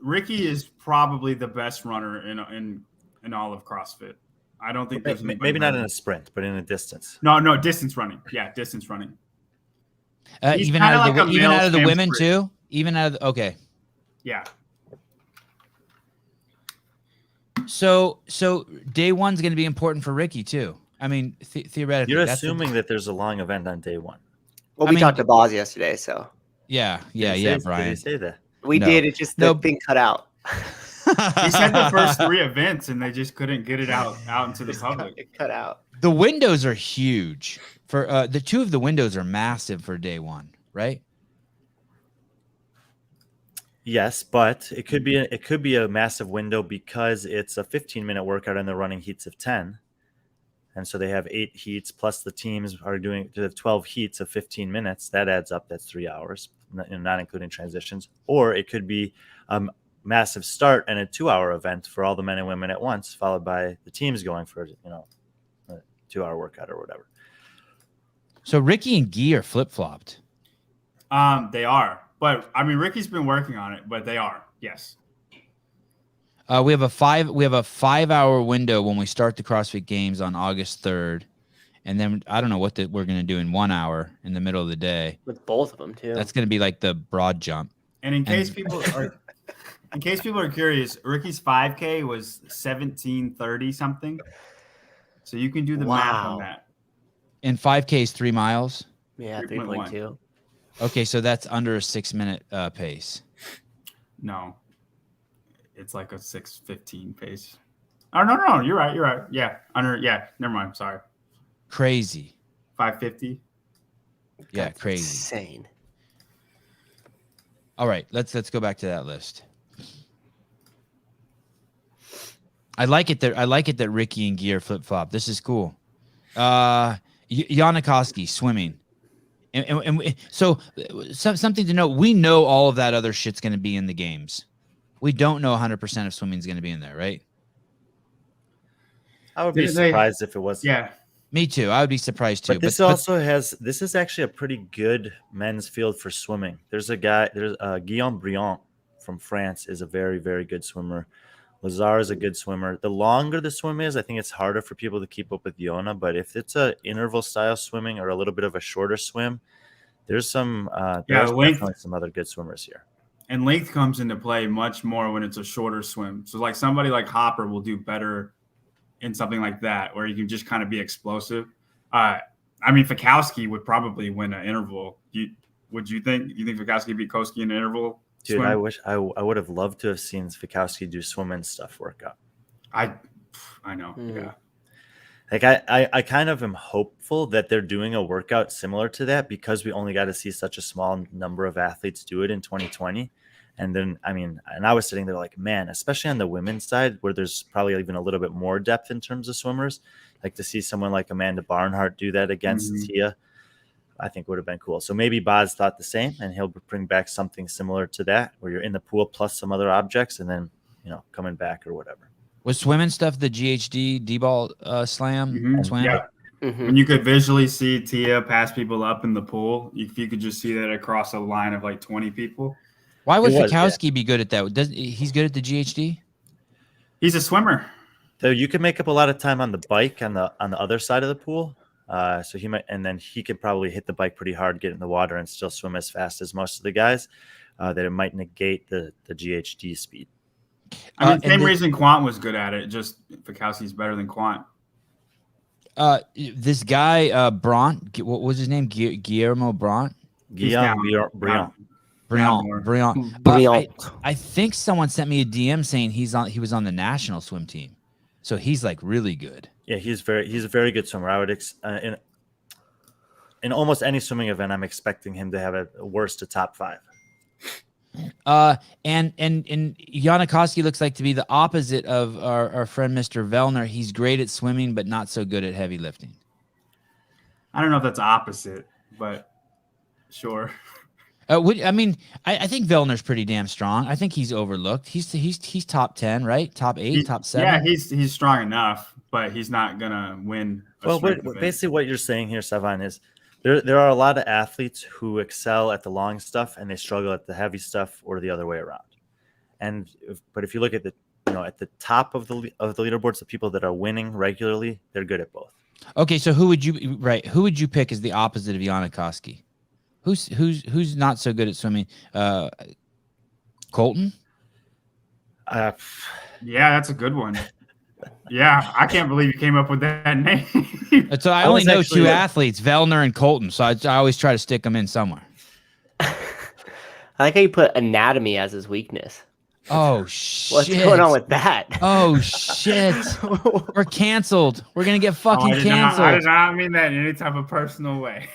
Ricky is probably the best runner in all of CrossFit. I don't think there's maybe not in a sprint, but in a distance. No, distance running. Yeah, distance running. Even out of the women too. Even out of the, okay. Yeah. So day one's going to be important for Ricky too. I mean, theoretically, you're assuming that there's a long event on day one. Well, we talked to Boz yesterday, so yeah, Brian. Did he say that? We did. It just the thing cut out. He said the first 3 events, and they just couldn't get it out into the public. It cut out. The windows are huge for the 2 of the windows are massive for day one, right? Yes, but it could be a massive window because it's a 15-minute workout and they're running heats of 10. And so they have 8 heats plus the teams are doing 12 heats of 15 minutes. That adds up. That's 3 hours, not including transitions. Or it could be a massive start and a 2-hour event for all the men and women at once, followed by the teams going for, a 2-hour workout or whatever. So Ricky and Guy are flip-flopped. They are. But I mean, Ricky's been working on it, but they are. Yes. We have a 5-hour window when we start the CrossFit Games on August 3rd. And then I don't know what we're going to do in 1 hour in the middle of the day. With both of them too. That's going to be like the broad jump. And in case people are curious, Ricky's 5K was 17:30 something. So you can do the math on that. And 5K is 3 miles. Yeah, 3.2. Okay, so that's under a 6-minute pace. No, it's like a 6:15 pace. Oh no, you're right. Yeah, never mind. Sorry. Crazy. 5:50. Yeah, That's crazy. Insane. All right, let's go back to that list. I like it that Ricky and Guy are flip-flop. This is cool. Yanikoski, swimming. And so something to note, we know all of that other shit's going to be in the games. We don't know 100% of swimming is going to be in there, right? I would be surprised if it was. Yeah. Me too. I would be surprised too. But this is actually a pretty good men's field for swimming. There's Guillermo Brant from France is a very, very good swimmer. Lazar is a good swimmer. The longer the swim is, I think it's harder for people to keep up with Yona. But if it's a interval style swimming or a little bit of a shorter swim, there's some definitely some other good swimmers here. And length comes into play much more when it's a shorter swim. So like somebody like Hopper will do better in something like that, where you can just kind of be explosive. I mean, Fikowski would probably win an interval. You think Fikowski beat Koski in an interval? Dude, swim? I wish I would have loved to have seen Fikowski do swim and stuff workout. I know. Yeah. Like I kind of am hopeful that they're doing a workout similar to that because we only got to see such a small number of athletes do it in 2020. And then, I was sitting there like, man, especially on the women's side where there's probably even a little bit more depth in terms of swimmers, like to see someone like Amanda Barnhart do that against Tia, I think would have been cool. So maybe Boz thought the same and he'll bring back something similar to that where you're in the pool plus some other objects and then, coming back or whatever. Was swimming stuff the GHD D-ball slam? Swam? Yeah. Mm-hmm. When you could visually see Tia pass people up in the pool, if you could just see that across a line of like 20 people. Why would Fikowski be good at that? He's good at the GHD? He's a swimmer. So you can make up a lot of time on the bike on the other side of the pool. So he might, and then he could probably hit the bike pretty hard, get in the water, and still swim as fast as most of the guys. That it might negate the GHD speed. Same reason Quant was good at it. Just Fikowski's better than Quant. This guy Brant, what was his name? Guillermo Brant. Briant. I think someone sent me a DM saying he was on the national swim team, so he's like really good. Yeah, he's a very good swimmer. I would in almost any swimming event, I'm expecting him to have a worst to top 5. And Yanikoski looks like to be the opposite of our friend Mr. Vellner. He's great at swimming, but not so good at heavy lifting. I don't know if that's opposite, but sure. I think Vellner's pretty damn strong. I think he's overlooked. He's top 10, right? Top 8, top 7. Yeah, he's strong enough, but he's not gonna win. Basically, what you're saying here, Sevan, is there are a lot of athletes who excel at the long stuff and they struggle at the heavy stuff, or the other way around. But if you look at at the top of the leaderboards, the people that are winning regularly, they're good at both. Okay, so who would you pick as the opposite of Yanikoski? Who's not so good at swimming? Colton? Yeah, that's a good one. Yeah, I can't believe you came up with that name. So I only know two athletes, Vellner and Colton. So I always try to stick them in somewhere. I like how you put anatomy as his weakness. Oh, shit. What's going on with that? Oh, shit. We're canceled. We're going to get fucking canceled. I did not mean that in any type of personal way.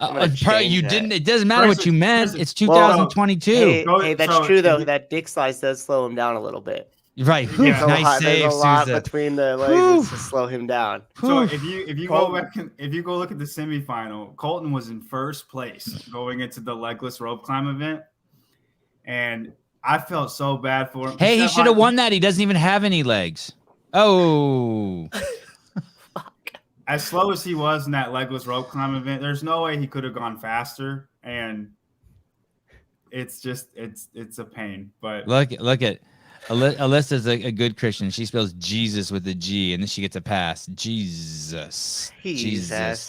You didn't. It doesn't matter what you meant. It's 2022. Hey, that's true, though. That dick slice does slow him down a little bit. Right. Yeah. Nice save, there's a lot between the legs to slow him down. So if you go back if you go look at the semifinal, Colton was in first place going into the legless rope climb event, and I felt so bad for him. Hey, he should have won that. He doesn't even have any legs. Oh. As slow as he was in that legless rope climb event, there's no way he could have gone faster, and it's a pain. But look at. Alyssa's a good Christian. She spells Jesus with a G, and then she gets a pass. Jesus,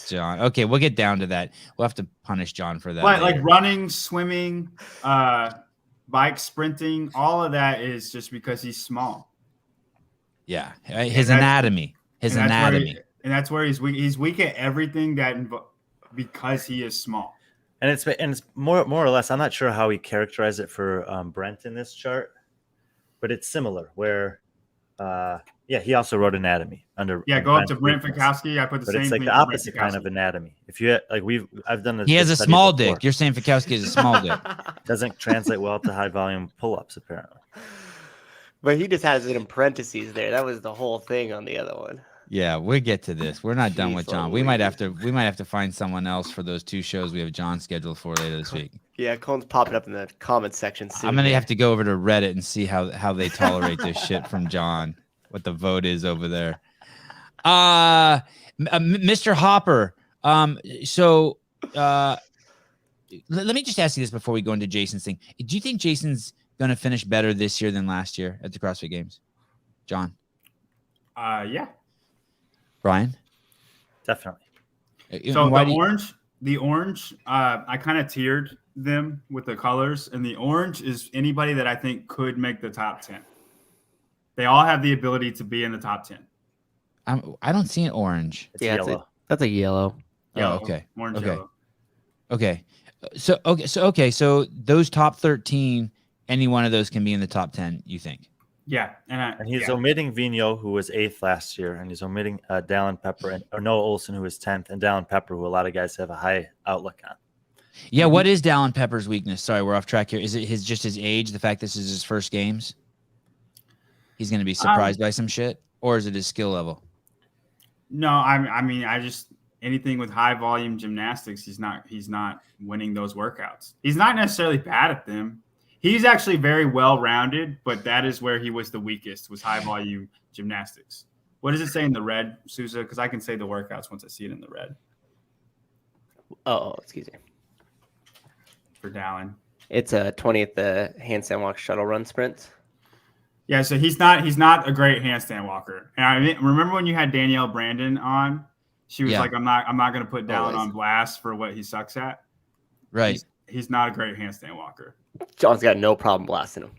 John. Okay, we'll get down to that. We'll have to punish John for that. Like running, swimming, bike sprinting, all of that is just because he's small. Yeah, his anatomy. And that's where he's weak. He's weak at everything because he is small. And it's more or less. I'm not sure how he characterized it for Brent in this chart. But it's similar where, he also wrote anatomy under. Yeah, go up to Brent Fikowski. I put the same thing. But it's like the opposite kind of anatomy. If you I've done this. He has a small dick. You're saying Fikowski has a small dick. Doesn't translate well to high volume pull-ups apparently. But he just has it in parentheses there. That was the whole thing on the other one. Yeah, we'll get to this. We're not done with John. We might have to find someone else for those two shows we have John scheduled for later this week. Yeah, Colin's popping up in the comments section soon. I'm gonna have to go over to Reddit and see how they tolerate this shit from John. What the vote is over there. Mr. Hopper. So let me just ask you this before we go into Jason's thing. Do you think Jason's gonna finish better this year than last year at the CrossFit Games? John? Yeah. Brian? Definitely. So the orange, I kind of tiered them with the colors, and the orange is anybody that I think could make the top 10. They all have the ability to be in the top 10. I don't see an orange. It's yellow. That's a yellow. Oh, okay. Orange, okay. Yellow. Okay. So those top 13, any one of those can be in the top 10, you think? Yeah, and he's omitting Vigneault, who was 8th last year, and he's omitting Dallin Pepper or Noah Olson, who was 10th, and Dallin Pepper, who a lot of guys have a high outlook on. Yeah, what is Dallin Pepper's weakness? Sorry, we're off track here. Is it his age, the fact this is his first games? He's going to be surprised by some shit, or is it his skill level? No, I mean, anything with high volume gymnastics, he's not winning those workouts. He's not necessarily bad at them. He's actually very well-rounded, but that is where he was the weakest, was high-volume gymnastics. What does it say in the red, Sousa? Because I can say the workouts once I see it in the red. Oh, excuse me. For Dallin. It's a 20th handstand walk shuttle run sprints. Yeah, so he's not a great handstand walker. And I remember when you had Danielle Brandon on, she was like, I'm not going to put Dallin on blast for what he sucks at. Right. He's not a great handstand walker. John's got no problem blasting him.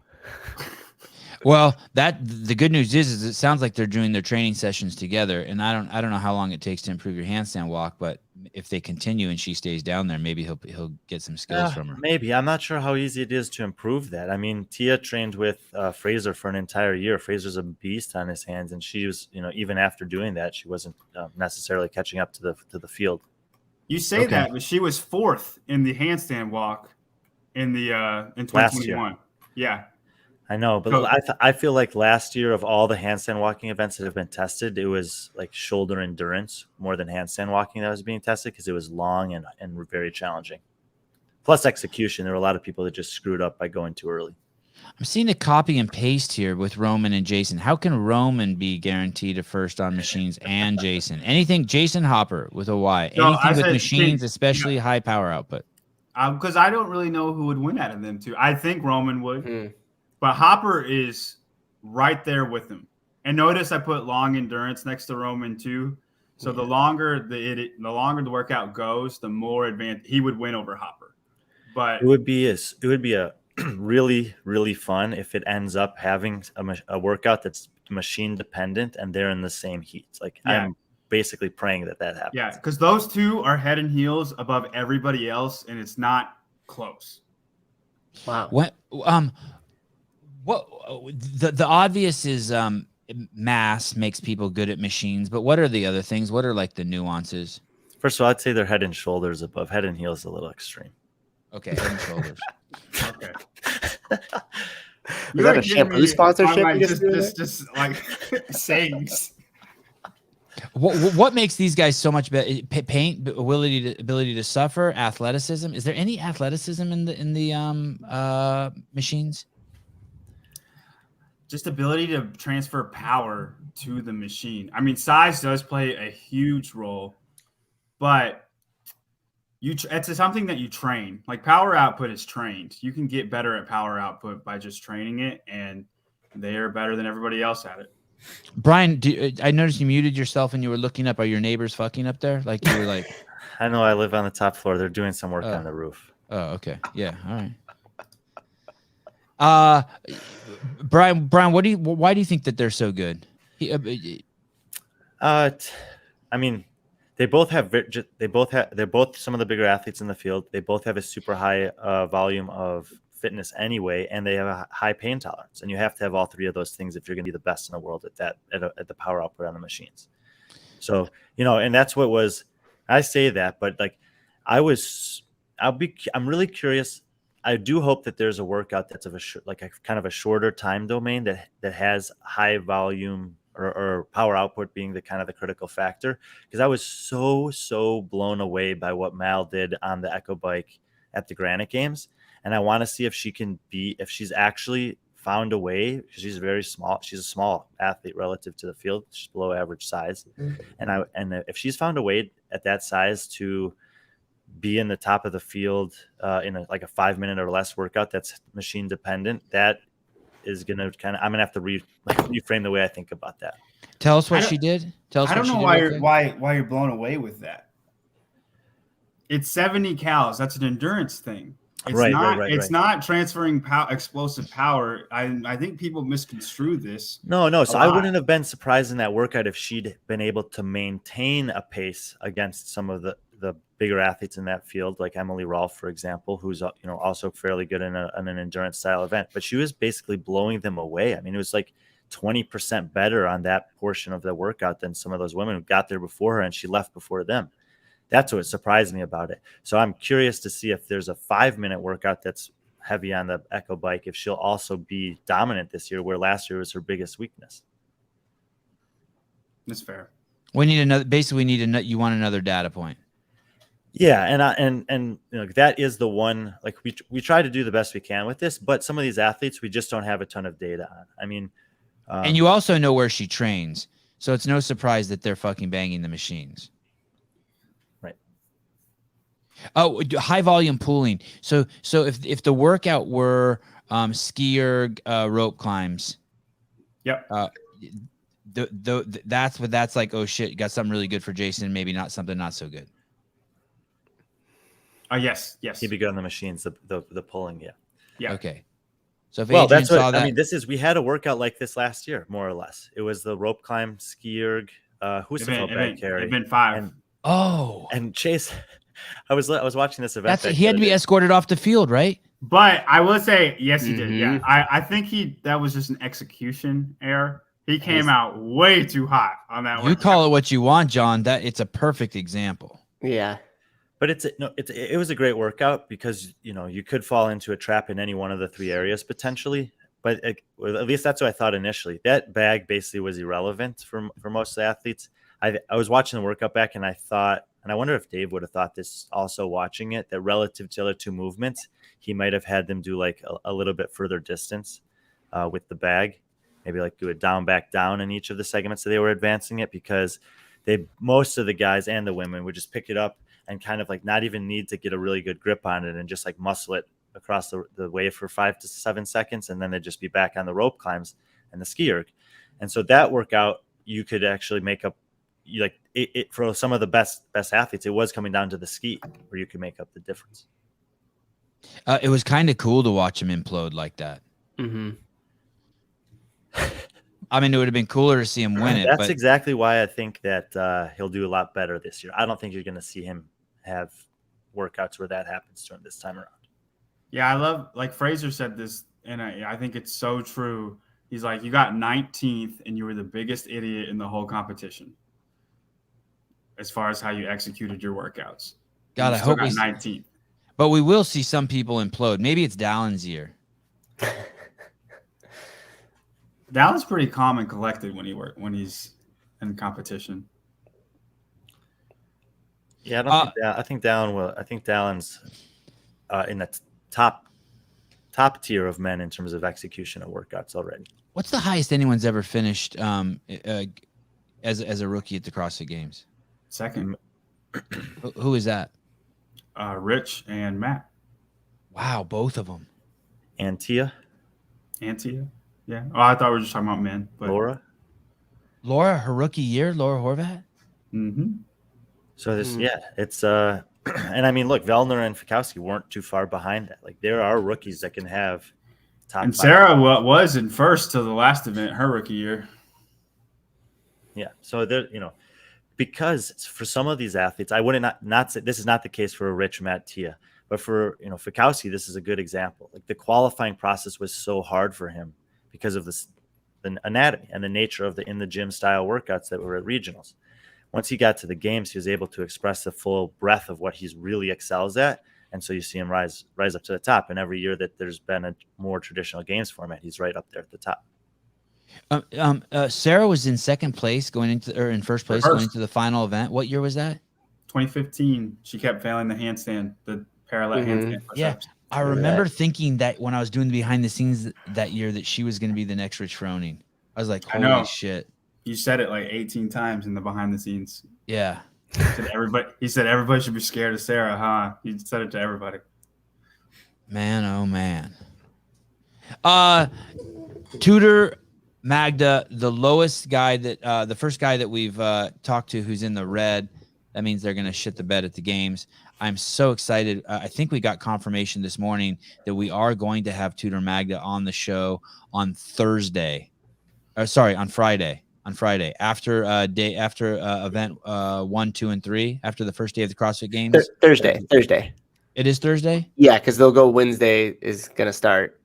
Well, the good news is it sounds like they're doing their training sessions together, and I don't know how long it takes to improve your handstand walk, but if they continue and she stays down there, maybe he'll get some skills from her. Maybe. I'm not sure how easy it is to improve that. I mean, Tia trained with Fraser for an entire year. Fraser's a beast on his hands, and she was, even after doing that, she wasn't necessarily catching up to the field. You say that, but she was 4th in the handstand walk in 2021. Yeah. I know, but I feel like last year of all the handstand walking events that have been tested, it was like shoulder endurance more than handstand walking that was being tested because it was long and very challenging. Plus execution. There were a lot of people that just screwed up by going too early. I'm seeing a copy and paste here with Roman and Jason. How can Roman be guaranteed a first on machines and Jason? Anything, Jason Hopper with a Y. Anything with machines, especially high power output. Because I don't really know who would win out of them two. I think Roman would. But Hopper is right there with him. And notice I put long endurance next to Roman too. So the longer the workout goes, the more advanced he would win over Hopper. But it would be a really, really fun if it ends up having a workout that's machine dependent and they're in the same heat. Like I'm basically praying that happens. Yeah, because those two are head and heels above everybody else, and it's not close. Wow. What the obvious is mass makes people good at machines, but what are the other things? What are like the nuances? First of all, I'd say they're head and shoulders above. Head and heels a little extreme. Okay, head and shoulders. Okay. Is that a shampoo sponsorship? Just like sayings. What makes these guys so much better? Paint, ability to suffer, athleticism. Is there any athleticism in the machines? Just ability to transfer power to the machine. I mean, size does play a huge role, but it's something that you train. Like power output is trained. You can get better at power output by just training it, and they are better than everybody else at it. Brian, I noticed you muted yourself and you were looking up. Are your neighbors fucking up there? Like you were like, I know I live on the top floor. They're doing some work on the roof. Oh, okay. Yeah. All right. Brian, why do you think that they're so good? I mean, they're both some of the bigger athletes in the field. They both have a super high volume of fitness anyway, and they have a high pain tolerance. And you have to have all three of those things if you're going to be the best in the world at the power output on the machines. So, and that's what was, I say that, but like I'm really curious. I do hope that there's a workout that's of a kind of a shorter time domain that has high volume or power output being the kind of the critical factor. Because I was so blown away by what Mal did on the Echo bike at the Granite Games. And I want to see if she's actually found a way, because she's very small. She's a small athlete relative to the field. She's below average size. Mm-hmm. And if she's found a way at that size to be in the top of the field in a 5-minute or less workout that's machine dependent, that is going to I'm going to have to reframe the way I think about that. Tell us what she did. I don't know why you're blown away with that. It's 70 cals. That's an endurance thing. It's not transferring explosive power. I think people misconstrue this. No. So I wouldn't have been surprised in that workout if she'd been able to maintain a pace against some of the bigger athletes in that field, like Emily Rolfe, for example, who's also fairly good in an endurance style event. But she was basically blowing them away. I mean, it was like 20% better on that portion of the workout than some of those women who got there before her, and she left before them. That's what surprised me about it. So I'm curious to see if there's a 5-minute workout that's heavy on the Echo bike, if she'll also be dominant this year, where last year was her biggest weakness. That's fair. We need another. Basically, you want another data point. Yeah, and that is the one. Like we try to do the best we can with this, but some of these athletes we just don't have a ton of data on. I mean, and you also know where she trains, so it's no surprise that they're fucking banging the machines. Oh, high volume pooling. So if the workout were skier rope climbs, yep. That's like, oh shit, you got something really good for Jason, maybe not something not so good. Yes. He'd be good on the machines, the pulling, yeah. Okay. So if Adrian saw that, I mean, we had a workout like this last year, more or less. It was the rope climb, skier, Husafel bag carry. Event 5. And Chase. I was watching this event. He had to be escorted off the field, right? But I will say, yes, he did. Yeah, I think that was just an execution error. He came out way too hot on that one. You call it what you want, John. That it's a perfect example. Yeah, but it was a great workout because you could fall into a trap in any one of the 3 areas potentially. But at least that's what I thought initially. That bag basically was irrelevant for most of the athletes. I was watching the workout back and I thought. And I wonder if Dave would have thought this also watching it, that relative to the other 2 movements, he might have had them do like a little bit further distance with the bag, maybe like do a down, back, down in each of the segments that they were advancing it, because most of the guys and the women would just pick it up and kind of like not even need to get a really good grip on it and just like muscle it across the wave for 5 to 7 seconds. And then they'd just be back on the rope climbs and the ski erg. And so that workout, you could actually make up it for some of the best athletes, it was coming down to the ski where you could make up the difference. It was kind of cool to watch him implode like that. Mm-hmm. I mean, it would have been cooler to see him win it. That's exactly why I think that he'll do a lot better this year. I don't think you're going to see him have workouts where that happens during this time around. Yeah, I love, like Fraser said this, and I think it's so true. He's like, you got 19th, and you were the biggest idiot in the whole competition as far as how you executed your workouts. God, I hope we 19th. But we will see some people implode. Maybe it's Dallin's year. Dallin's pretty calm and collected when he's in competition. Yeah, I think Dallin will. I think Dallin's in the top tier of men in terms of execution of workouts already. What's the highest anyone's ever finished as a rookie at the CrossFit Games? Second. Who is that? Rich and Matt. Wow, both of them. Antia. Yeah. Oh, I thought we were just talking about men. But... Laura, her rookie year, Laura Horvat. Mm-hmm. So it's and I mean, look, Vellner and Fikowski weren't too far behind that. Like, there are rookies that can have top. And Sarah was in first to the last event, her rookie year. Yeah. So there, because for some of these athletes, I wouldn't not say this is not the case for a Rich Matt Tia, but for Fikowski, this is a good example. Like, the qualifying process was so hard for him because of the anatomy and the nature of the in the gym style workouts that were at regionals. Once he got to the games, he was able to express the full breadth of what he's really excels at. And so you see him rise up to the top. And every year that there's been a more traditional games format, he's right up there at the top. Sarah was in second place going into the final event. What year was that? 2015. She kept failing the handstand, the parallel handstand. Yeah. I remember thinking that when I was doing the behind the scenes that year that she was going to be the next Rich Froning. I was like, holy shit. You said it like 18 times in the behind the scenes. Yeah. He said everybody should be scared of Sarah, huh? He said it to everybody. Man, oh man. Tudor Magda, the lowest guy that the first guy that we've talked to who's in the red. That means they're going to shit the bed at the games. I'm so excited. I think we got confirmation this morning that we are going to have Tudor Magda on the show on Friday. On Friday after event 1, 2, and 3, after the first day of the CrossFit Games. Thursday. It is Thursday? Yeah, because they'll go Wednesday is gonna start,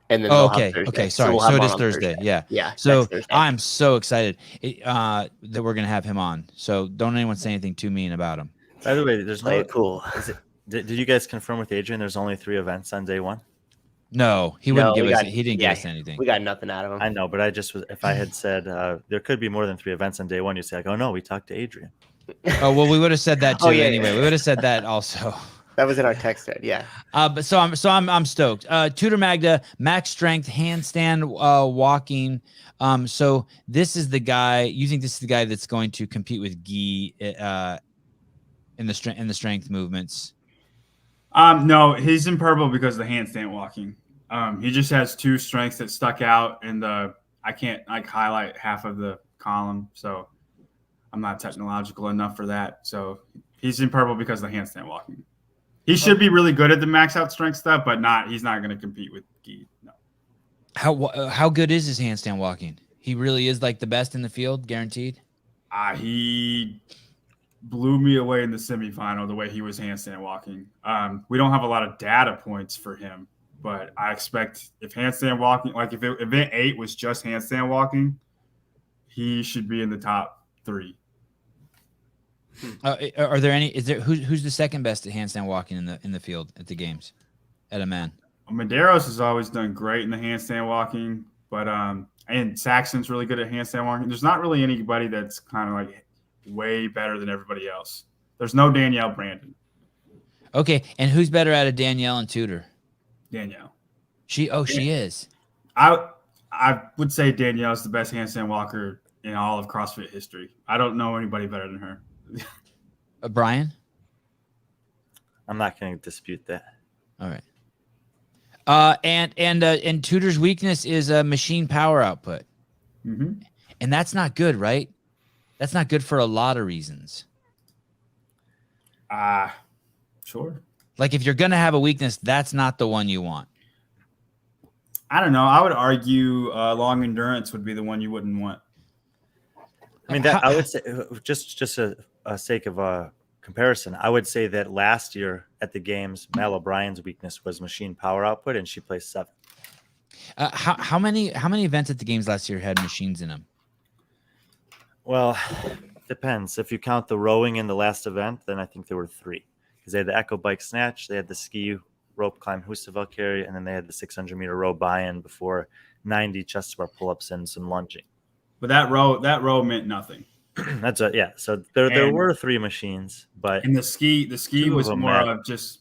and then okay, sorry. So it is Thursday. Yeah. So I'm so excited that we're gonna have him on. So don't anyone say anything too mean about him. By the way, there's no cool. Did you guys confirm with Adrian? There's only 3 events on day 1. No, he wouldn't give us. He didn't give us anything. We got nothing out of him. I know, but if I had said there could be more than 3 events on day 1, you'd say, like, oh no, we talked to Adrian. Oh well, we would have said that too. Anyway. We would have said that also. That was in our text thread, yeah. But I'm stoked. Tudor Magda, max strength, handstand walking. So this is the guy. You think this is the guy that's going to compete with Guy in the strength movements? No, he's in purple because of the handstand walking. He just has 2 strengths that stuck out, and I can't highlight half of the column, so I'm not technological enough for that. So he's in purple because of the handstand walking. He should be really good at the max out strength stuff, but he's not going to compete with Guy. No. How good is his handstand walking? He really is like the best in the field, guaranteed. He blew me away in the semifinal, the way he was handstand walking. We don't have a lot of data points for him, but I expect if handstand walking, like if event 8 was just handstand walking, he should be in the top 3. Are there any? Who's the second best at handstand walking in the field at the games, at a man? Medeiros has always done great in the handstand walking, but and Saxon's really good at handstand walking. There's not really anybody that's kind of like way better than everybody else. There's no Danielle Brandon. Okay, and who's better at a Danielle and Tudor? Danielle. She is. I would say Danielle's the best handstand walker in all of CrossFit history. I don't know anybody better than her. Brian? I'm not going to dispute that. All right. And Tudor's weakness is machine power output. Mm-hmm. And that's not good, right? That's not good for a lot of reasons. Sure. Like if you're going to have a weakness, that's not the one you want. I don't know. I would argue long endurance would be the one you wouldn't want. I mean, I would say just a sake of a comparison, I would say that last year at the games, Mal O'Brien's weakness was machine power output, and she placed 7th. How many events at the games last year had machines in them? Well, depends. If you count the rowing in the last event, then I think there were 3. Because they had the Echo Bike Snatch, they had the ski rope climb Husserl carry, and then they had the 600-meter row buy-in before 90 chest bar pull-ups and some lunging. But that row meant nothing. That's yeah. So there were 3 machines, but and the ski was more of just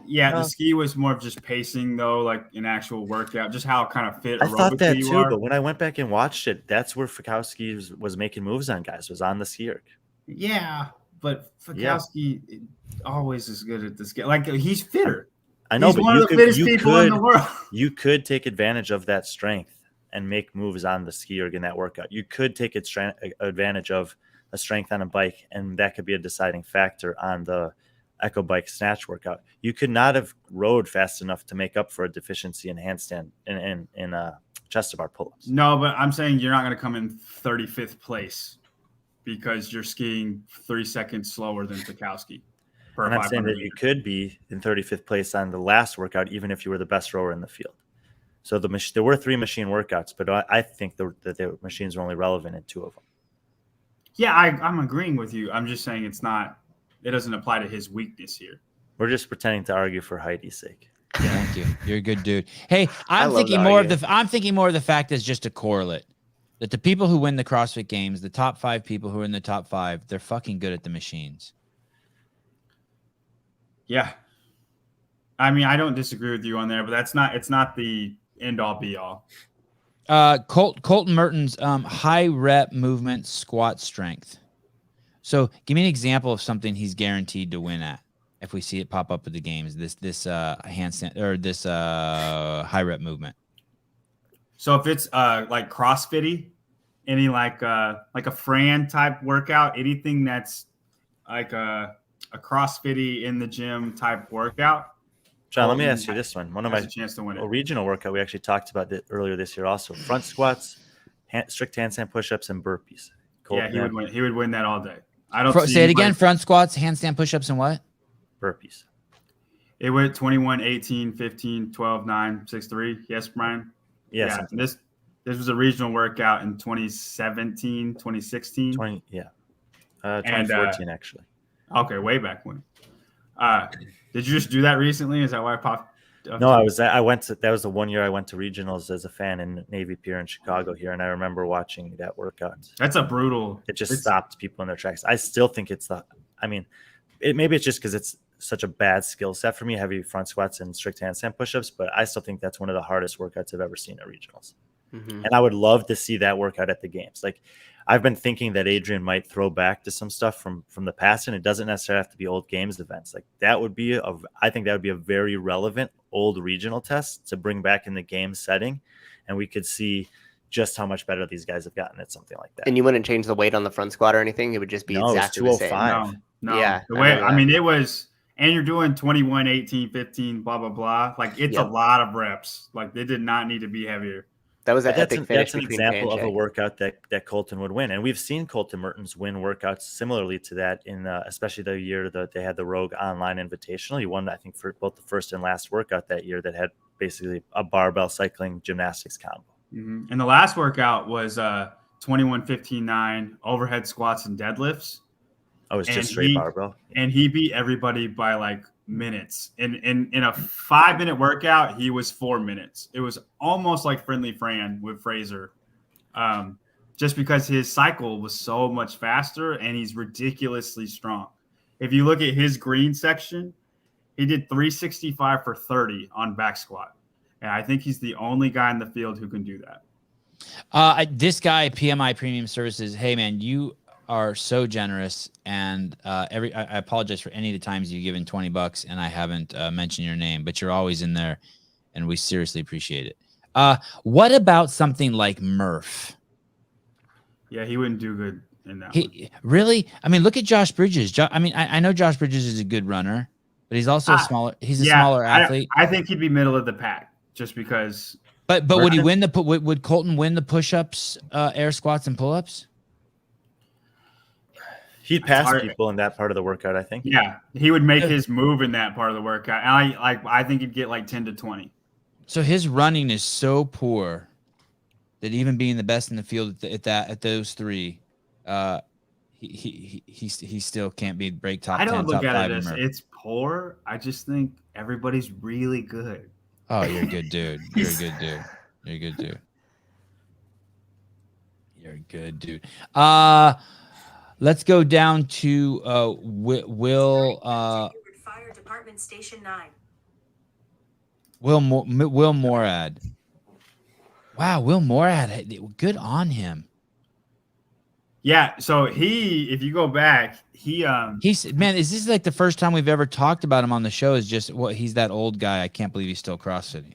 the ski was more of just pacing though, like an actual workout, just how kind of fit. I thought that too, but when I went back and watched it, that's where Fikowski was making moves on guys. Was on the ski erg. Yeah, but Fikowski always is good at this game. Like he's fitter. I know, he's one of the fittest people in the world. You could take advantage of that strength and make moves on the ski erg in that workout. You could take advantage of a strength on a bike, and that could be a deciding factor on the Echo Bike Snatch workout. You could not have rowed fast enough to make up for a deficiency in handstand in chest bar pull-ups. No, but I'm saying you're not going to come in 35th place because you're skiing 3 seconds slower than Fikowski. And I'm saying that you could be in 35th place on the last workout, even if you were the best rower in the field. So there were 3 machine workouts, but I think that the machines were only relevant in 2 of them. Yeah, I'm agreeing with you. I'm just saying it doesn't apply to his weakness here. We're just pretending to argue for Heidi's sake. Yeah, thank you. You're a good dude. Hey, I'm thinking more of the fact as just a correlate that the people who win the CrossFit Games, the top 5 people who are in the top 5, they're fucking good at the machines. Yeah. I mean, I don't disagree with you on there, but it's not the end all be all. Colton Mertens, high rep movement squat strength. So give me an example of something he's guaranteed to win at. If we see it pop up at the games, this handstand or this high rep movement. So if it's like CrossFit-y, any like a Fran type workout, anything that's like a CrossFit-y in the gym type workout. John, let me ask you this one. One of my chance to win it. Regional workout we actually talked about earlier this year also. Front squats, strict handstand push-ups, and burpees. Yeah, he would win. He would win that all day. I don't say it again. Front squats, handstand push-ups, and what? Burpees. It went 21, 18, 15, 12, 9, 6, 3. Yes, Brian? Yes. Yeah, this was a regional workout in 2017, 2016. 2014, actually. Okay, way back when. Did you just do that recently? Is that why I popped up? No, that was the one year I went to regionals as a fan in Navy Pier in Chicago here, and I remember watching that workout. That's a brutal. It just stopped people in their tracks. I still think maybe it's just because it's such a bad skill set for me, heavy front squats and strict handstand push-ups, but I still think that's one of the hardest workouts I've ever seen at regionals. Mm-hmm. And I would love to see that workout at the games. Like, I've been thinking that Adrian might throw back to some stuff from the past, and it doesn't necessarily have to be old games events. Like I think that would be a very relevant old regional test to bring back in the game setting, and we could see just how much better these guys have gotten at something like that. And you wouldn't change the weight on the front squat or anything? It would just be exactly the same. No. Yeah. It was, and you're doing 21, 18, 15, blah, blah, blah. Like, it's a lot of reps. Like, they did not need to be heavier. That was an epic finish. That's an example of a workout that Colton would win. And we've seen Colton Mertens win workouts similarly to that in especially the year that they had the Rogue Online Invitational. He won, I think, for both the first and last workout that year that had basically a barbell cycling gymnastics combo. Mm-hmm. And the last workout was 21, 15, 9 overhead squats and deadlifts. Oh, it's just straight barbell. And he beat everybody by like minutes. In a 5-minute workout, he was 4 minutes. It was almost like Friendly Fran with Fraser, just because his cycle was so much faster and he's ridiculously strong. If you look at his green section, he did 365 for 30 on back squat. And I think he's the only guy in the field who can do that. This guy, PMI Premium Services, hey, man, you are so generous, and I apologize for any of the times you've given $20 and I haven't mentioned your name, but you're always in there, and we seriously appreciate it. What about something like Murph? Yeah, he wouldn't do good. in that one. Really? I mean, look at Josh Bridges. I know Josh Bridges is a good runner, but he's also He's a smaller athlete. I think he'd be middle of the pack just because. But would he win would Colton win the push-ups, air squats, and pull-ups? He'd pass people in that part of the workout, I think. Yeah, he would make his move in that part of the workout. I think he'd get like 10 to 20. So his running is so poor that even being the best in the field at those three, he still can't break top 10. I don't look at it as it's poor. I just think everybody's really good. Oh, you're a good dude. You're a good dude. You're a good dude. You're a good dude. Let's go down to Will. Fire Department Station 9. Will Morad. Wow, Will Morad. Good on him. Yeah. So if you go back, he's man. Is this like the first time we've ever talked about him on the show? Is just he's that old guy. I can't believe he's still CrossFitting.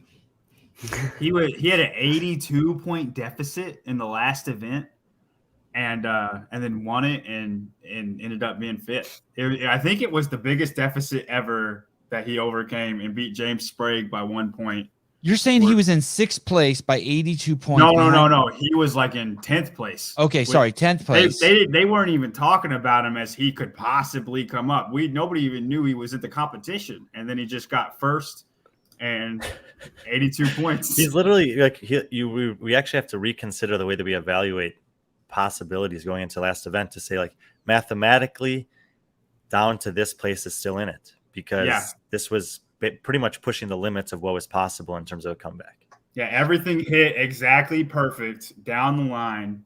He had an 82-point deficit in the last event. And then won it and ended up being fifth. I think it was the biggest deficit ever that he overcame and beat James Sprague by 1 point. You're saying he was in 6th place by 82 points? No. He was like in 10th place. Okay, sorry, 10th place. They weren't even talking about him as he could possibly come up. Nobody even knew he was at the competition, and then he just got first and 82 points. He's literally like we actually have to reconsider the way that we evaluate possibilities going into last event to say like mathematically down to this place is still in it because this was pretty much pushing the limits of what was possible in terms of a comeback. Yeah, everything hit exactly perfect down the line.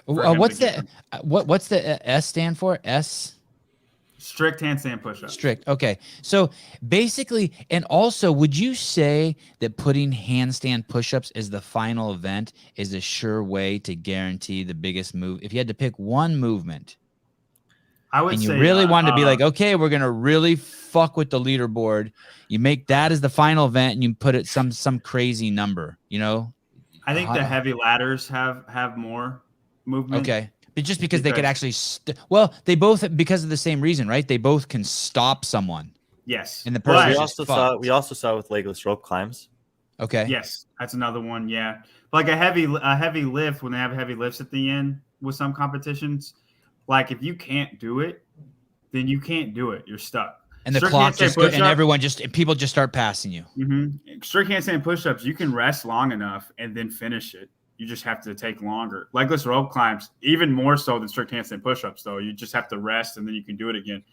What's the S stand for? S? Strict handstand push-up. Strict. Okay. So basically, and also, would you say that putting handstand push-ups as the final event is a sure way to guarantee the biggest move? If you had to pick one movement, I would say, you really wanted to be like, okay, we're going to really fuck with the leaderboard. You make that as the final event and you put it some crazy number, you know? I think the heavy ladders have more movement. Okay. Just because they could actually, they both, because of the same reason, right? They both can stop someone. Yes. And the person we also saw with legless rope climbs. Okay. Yes, that's another one. Yeah, like a heavy lift when they have heavy lifts at the end with some competitions. Like if you can't do it, then you can't do it. You're stuck. And the clock just goes, and people just start passing you. Mm-hmm. Strict handstand push-ups, you can rest long enough and then finish it. You just have to take longer. Legless rope climbs, even more so than strict handstand push-ups, though. You just have to rest, and then you can do it again.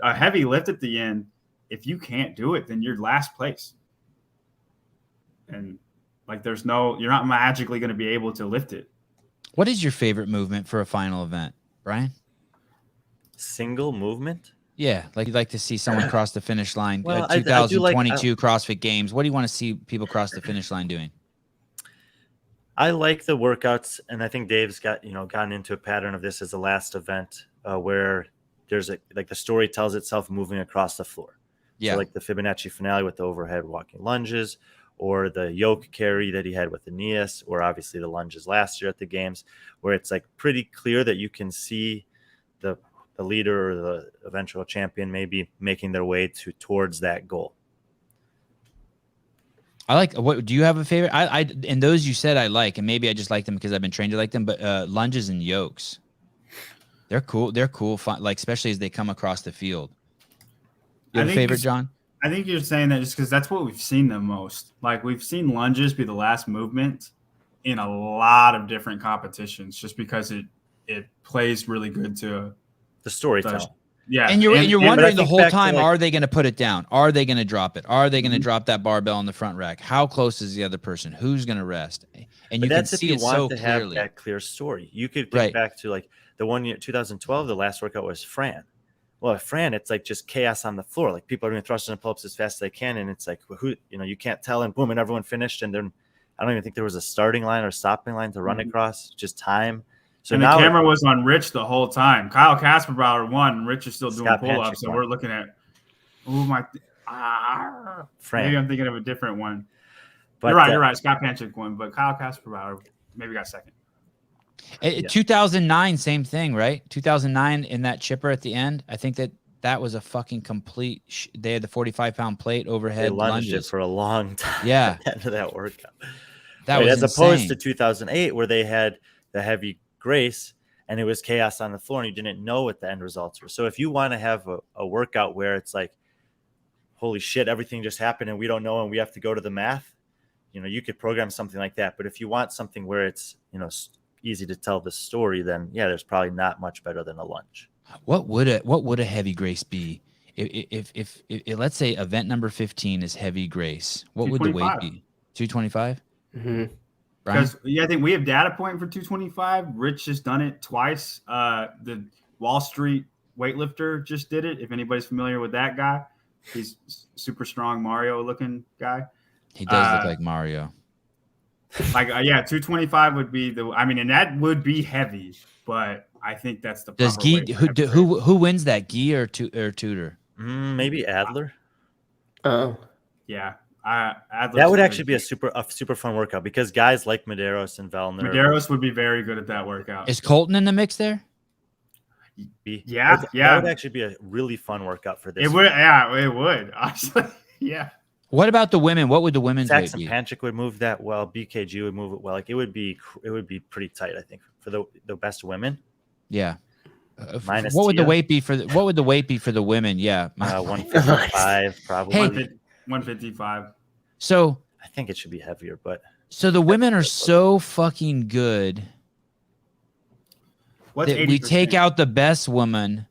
A heavy lift at the end, if you can't do it, then you're last place. And, like, you're not magically going to be able to lift it. What is your favorite movement for a final event, Brian? Single movement? Yeah, like you'd like to see someone cross the finish line. Well, 2022 CrossFit Games. What do you want to see people cross the finish line doing? I like the workouts, and I think Dave's gotten into a pattern of this as the last event where there's the story tells itself moving across the floor. Yeah. So like the Fibonacci finale with the overhead walking lunges, or the yoke carry that he had with Aeneas, or obviously the lunges last year at the games, where it's like pretty clear that you can see the leader or the eventual champion maybe making their way towards that goal. I like. What do you have a favorite? And those you said I like, and maybe I just like them because I've been trained to like them. But lunges and yokes, they're cool. They're cool. Fun, like especially as they come across the field. You have a favorite, John? I think you're saying that just because that's what we've seen the most. Like we've seen lunges be the last movement in a lot of different competitions, just because it plays really good to the storytelling. Yeah, and you're wondering the whole time, are they going to put it down? Are they going to drop it? Are they going to drop that barbell on the front rack? How close is the other person? Who's going to rest? And you can see it so clearly. Have that clear story. You could think back to like the one year, 2012, the last workout was Fran. Well, at Fran, it's like just chaos on the floor. Like people are doing thrusters and pull-ups as fast as they can, and it's like you can't tell, and boom, and everyone finished, and then I don't even think there was a starting line or stopping line to run across. Just time. So and the camera was on Rich the whole time. Kyle Kasperbauer won, and Rich is still doing pull-ups. So we're looking at, maybe I'm thinking of a different one. But you're right. Scott Panchik won, but Kyle Kasperbauer maybe got second. 2009, same thing, right? 2009 in that chipper at the end. I think that was a fucking complete. They had the 45-pound plate overhead. They lunged lunges it for a long time. Yeah, at the end of that workout. That was as insane. Opposed to 2008, where they had the heavy grace and it was chaos on the floor, and you didn't know what the end results were. So if you want to have a workout where it's like, holy shit, everything just happened and we don't know and we have to go to the math, you could program something like that. But if you want something where it's easy to tell the story, then there's probably not much better than a lunge. What would a heavy grace be if let's say event number 15 is heavy grace? What would the weight be? 225. Because I think we have data point for 225. Rich has done it twice. The Wall Street weightlifter just did it. If anybody's familiar with that guy, he's super strong Mario looking guy. He does look like Mario. 225 would be and that would be heavy, but I think that's the. Does Guy who wins that, Guy or Tudor? Maybe Adler. Oh, yeah. That would actually be a super fun workout because guys like Medeiros and Vellner. Medeiros would be very good at that workout. Is Colton in the mix there? Yeah. That would actually be a really fun workout for this. It would. Yeah, it would. Actually, yeah. What about the women? What would the women's Saxon weight be? Panchik would move that well. BKG would move it well. Like it would be pretty tight, I think, for the best women. Yeah. Minus what would Tia. the weight be for the women? Yeah. 155 probably. Hey, 155. So I think it should be heavier, but so the women are so fucking good that we take out the best woman.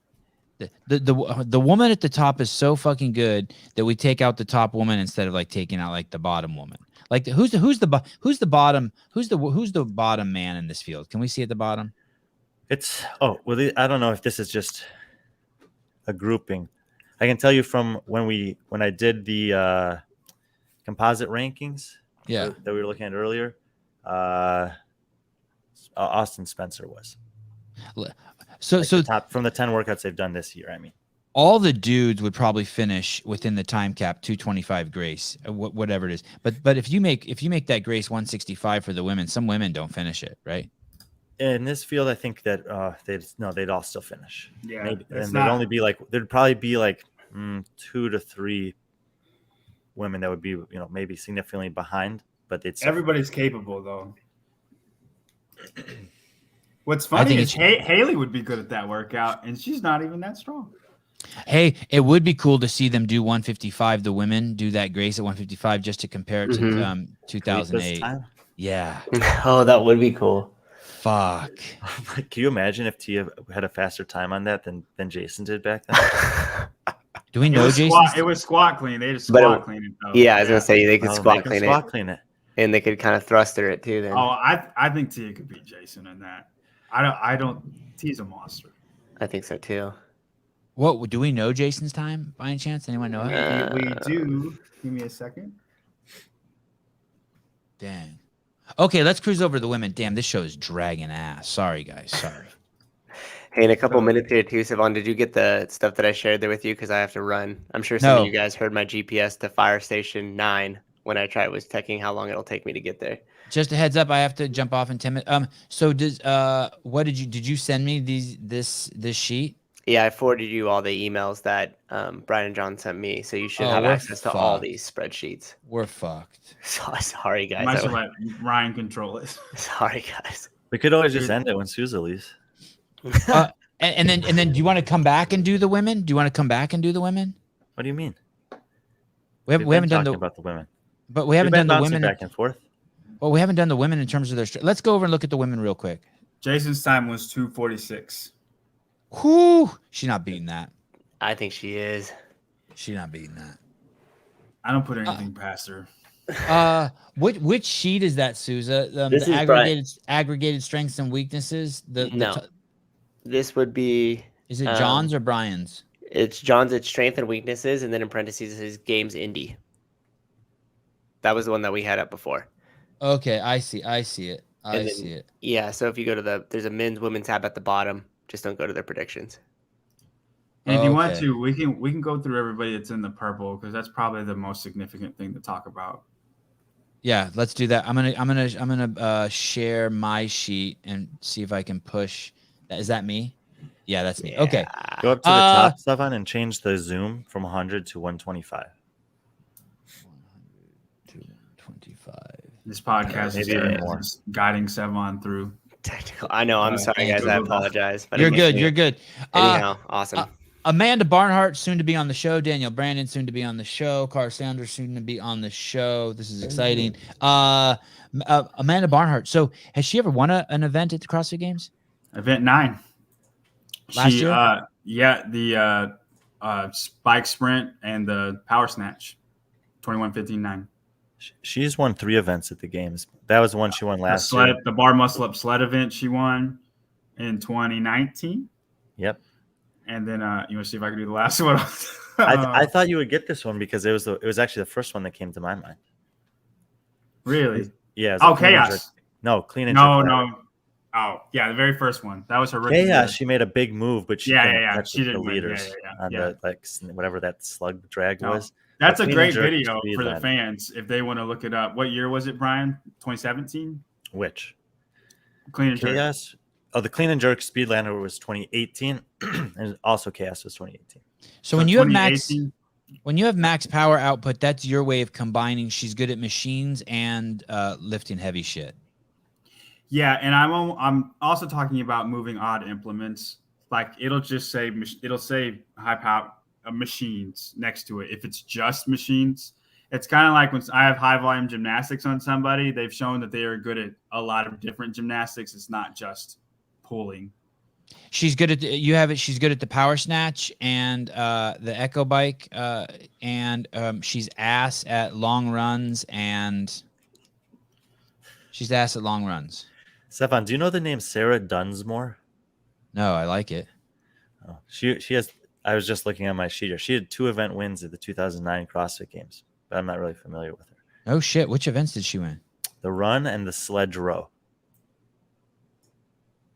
The woman at the top is so fucking good that we take out the top woman instead of like taking out like the bottom woman. Like who's the bottom man in this field? Can we see at the bottom? I don't know if this is just a grouping. I can tell you from when I did the composite rankings that we were looking at earlier, Austin Spencer was. So top from the 10 workouts they've done this year. I mean, all the dudes would probably finish within the time cap 225 grace, whatever it is. But if you make that grace 165 for the women, some women don't finish it, right? In this field, I think that they'd all still finish. Yeah, maybe, and there'd probably be like 2 to 3 women that would be maybe significantly behind, but everybody's capable though. What's funny is Haley would be good at that workout, and she's not even that strong. Hey, it would be cool to see them do 155. The women do that grace at 155 just to compare it to 2008. Yeah. Oh, that would be cool. Fuck. Can you imagine if Tia had a faster time on that than Jason did back then? Do we know Jason? It was squat clean. They just squat clean it. Though. Yeah, I was gonna say they could squat clean it, and they could kind of thruster it too. Then. Oh, I think Tia could beat Jason in that. I don't. Tia's a monster. I think so too. What do we know Jason's time by any chance? Anyone know it? We do. Give me a second. Dang. Okay, let's cruise over to the women. Damn, this show is dragging ass. Sorry, guys. Sorry. Hey, in a couple minutes here too, Sevan, did you get the stuff that I shared there with you? Because I have to run. I'm sure some of you guys heard my GPS to Fire Station 9 when I was checking how long it'll take me to get there. Just a heads up, I have to jump off in 10 minutes. So did you send me this sheet? Yeah, I forwarded you all the emails that Brian and John sent me, so you should have access to all these spreadsheets. We're fucked. Sorry, guys. I should let Ryan control it. Sorry, guys. We could always just end it when Sousa leaves. And then do you want to come back and do the women? Do you want to come back and do the women? What do you mean? We haven't done about the women, but we haven't done the women back and forth. Well, we haven't done the women in terms of their. Let's go over and look at the women real quick. Jason's time was 2:46. Whoo! She's not beating that. I think she is. She's not beating that. I don't put anything past her. Which sheet is that, Sousa? The aggregated strengths and weaknesses. This would be. Is it John's or Brian's? It's John's. It's strength and weaknesses, and then in parentheses his games indie. That was the one that we had up before. Okay, I see it. I see it. Yeah, so if you go to there's a men's, women's tab at the bottom. Just don't go to their predictions. And if you want to, we can go through everybody that's in the purple because that's probably the most significant thing to talk about. Yeah, let's do that. I'm gonna share my sheet and see if I can push. Is that me? Yeah, that's me. Okay. Go up to the top, Sevan, and change the zoom from 100 to 125. 100 to 125. This podcast is guiding Sevan through technical. I know. I'm sorry, guys. I apologize. But you're good. You're good. Anyhow, awesome. Amanda Barnhart, soon to be on the show. Daniel Brandon, soon to be on the show. Carl Sanders, soon to be on the show. This is exciting. Amanda Barnhart. So, has she ever won an event at the CrossFit Games? Event 9. Last year? Yeah, the bike sprint and the power snatch. 21:15.9. She's won 3 events at the games. That was the one she won last year. The bar muscle up sled event she won in 2019. Yep. And then you want to see if I can do the last one? I thought you would get this one because it was actually the first one that came to my mind. Really? Yeah. Chaos. Clean and jerk. No. Oh, yeah, the very first one. That was her rookie. Yeah, she made a big move, but she couldn't touch the leaders on the whatever that slug drag was. That's a great video for the fans if they want to look it up. What year was it, Brian? 2017? Which? Clean and jerk. Chaos. Oh, the clean and jerk speed lander was 2018, and also chaos was 2018. So when you have max power output, that's your way of combining. She's good at machines and lifting heavy shit. Yeah, and I'm also talking about moving odd implements. Like it'll say high power machines next to it. If it's just machines, it's kind of like when I have high volume gymnastics on somebody. They've shown that they are good at a lot of different gymnastics. It's not just pulling. She's good at she's good at the power snatch and the echo bike, and she's ass at long runs Sevan, do you know the name Sarah Dunsmore? No, I like it. Oh, she has. I was just looking at my sheet here. She had 2 event wins at the 2009 CrossFit Games, but I'm not really familiar with her. Oh shit! Which events did she win? The run and the sledge row.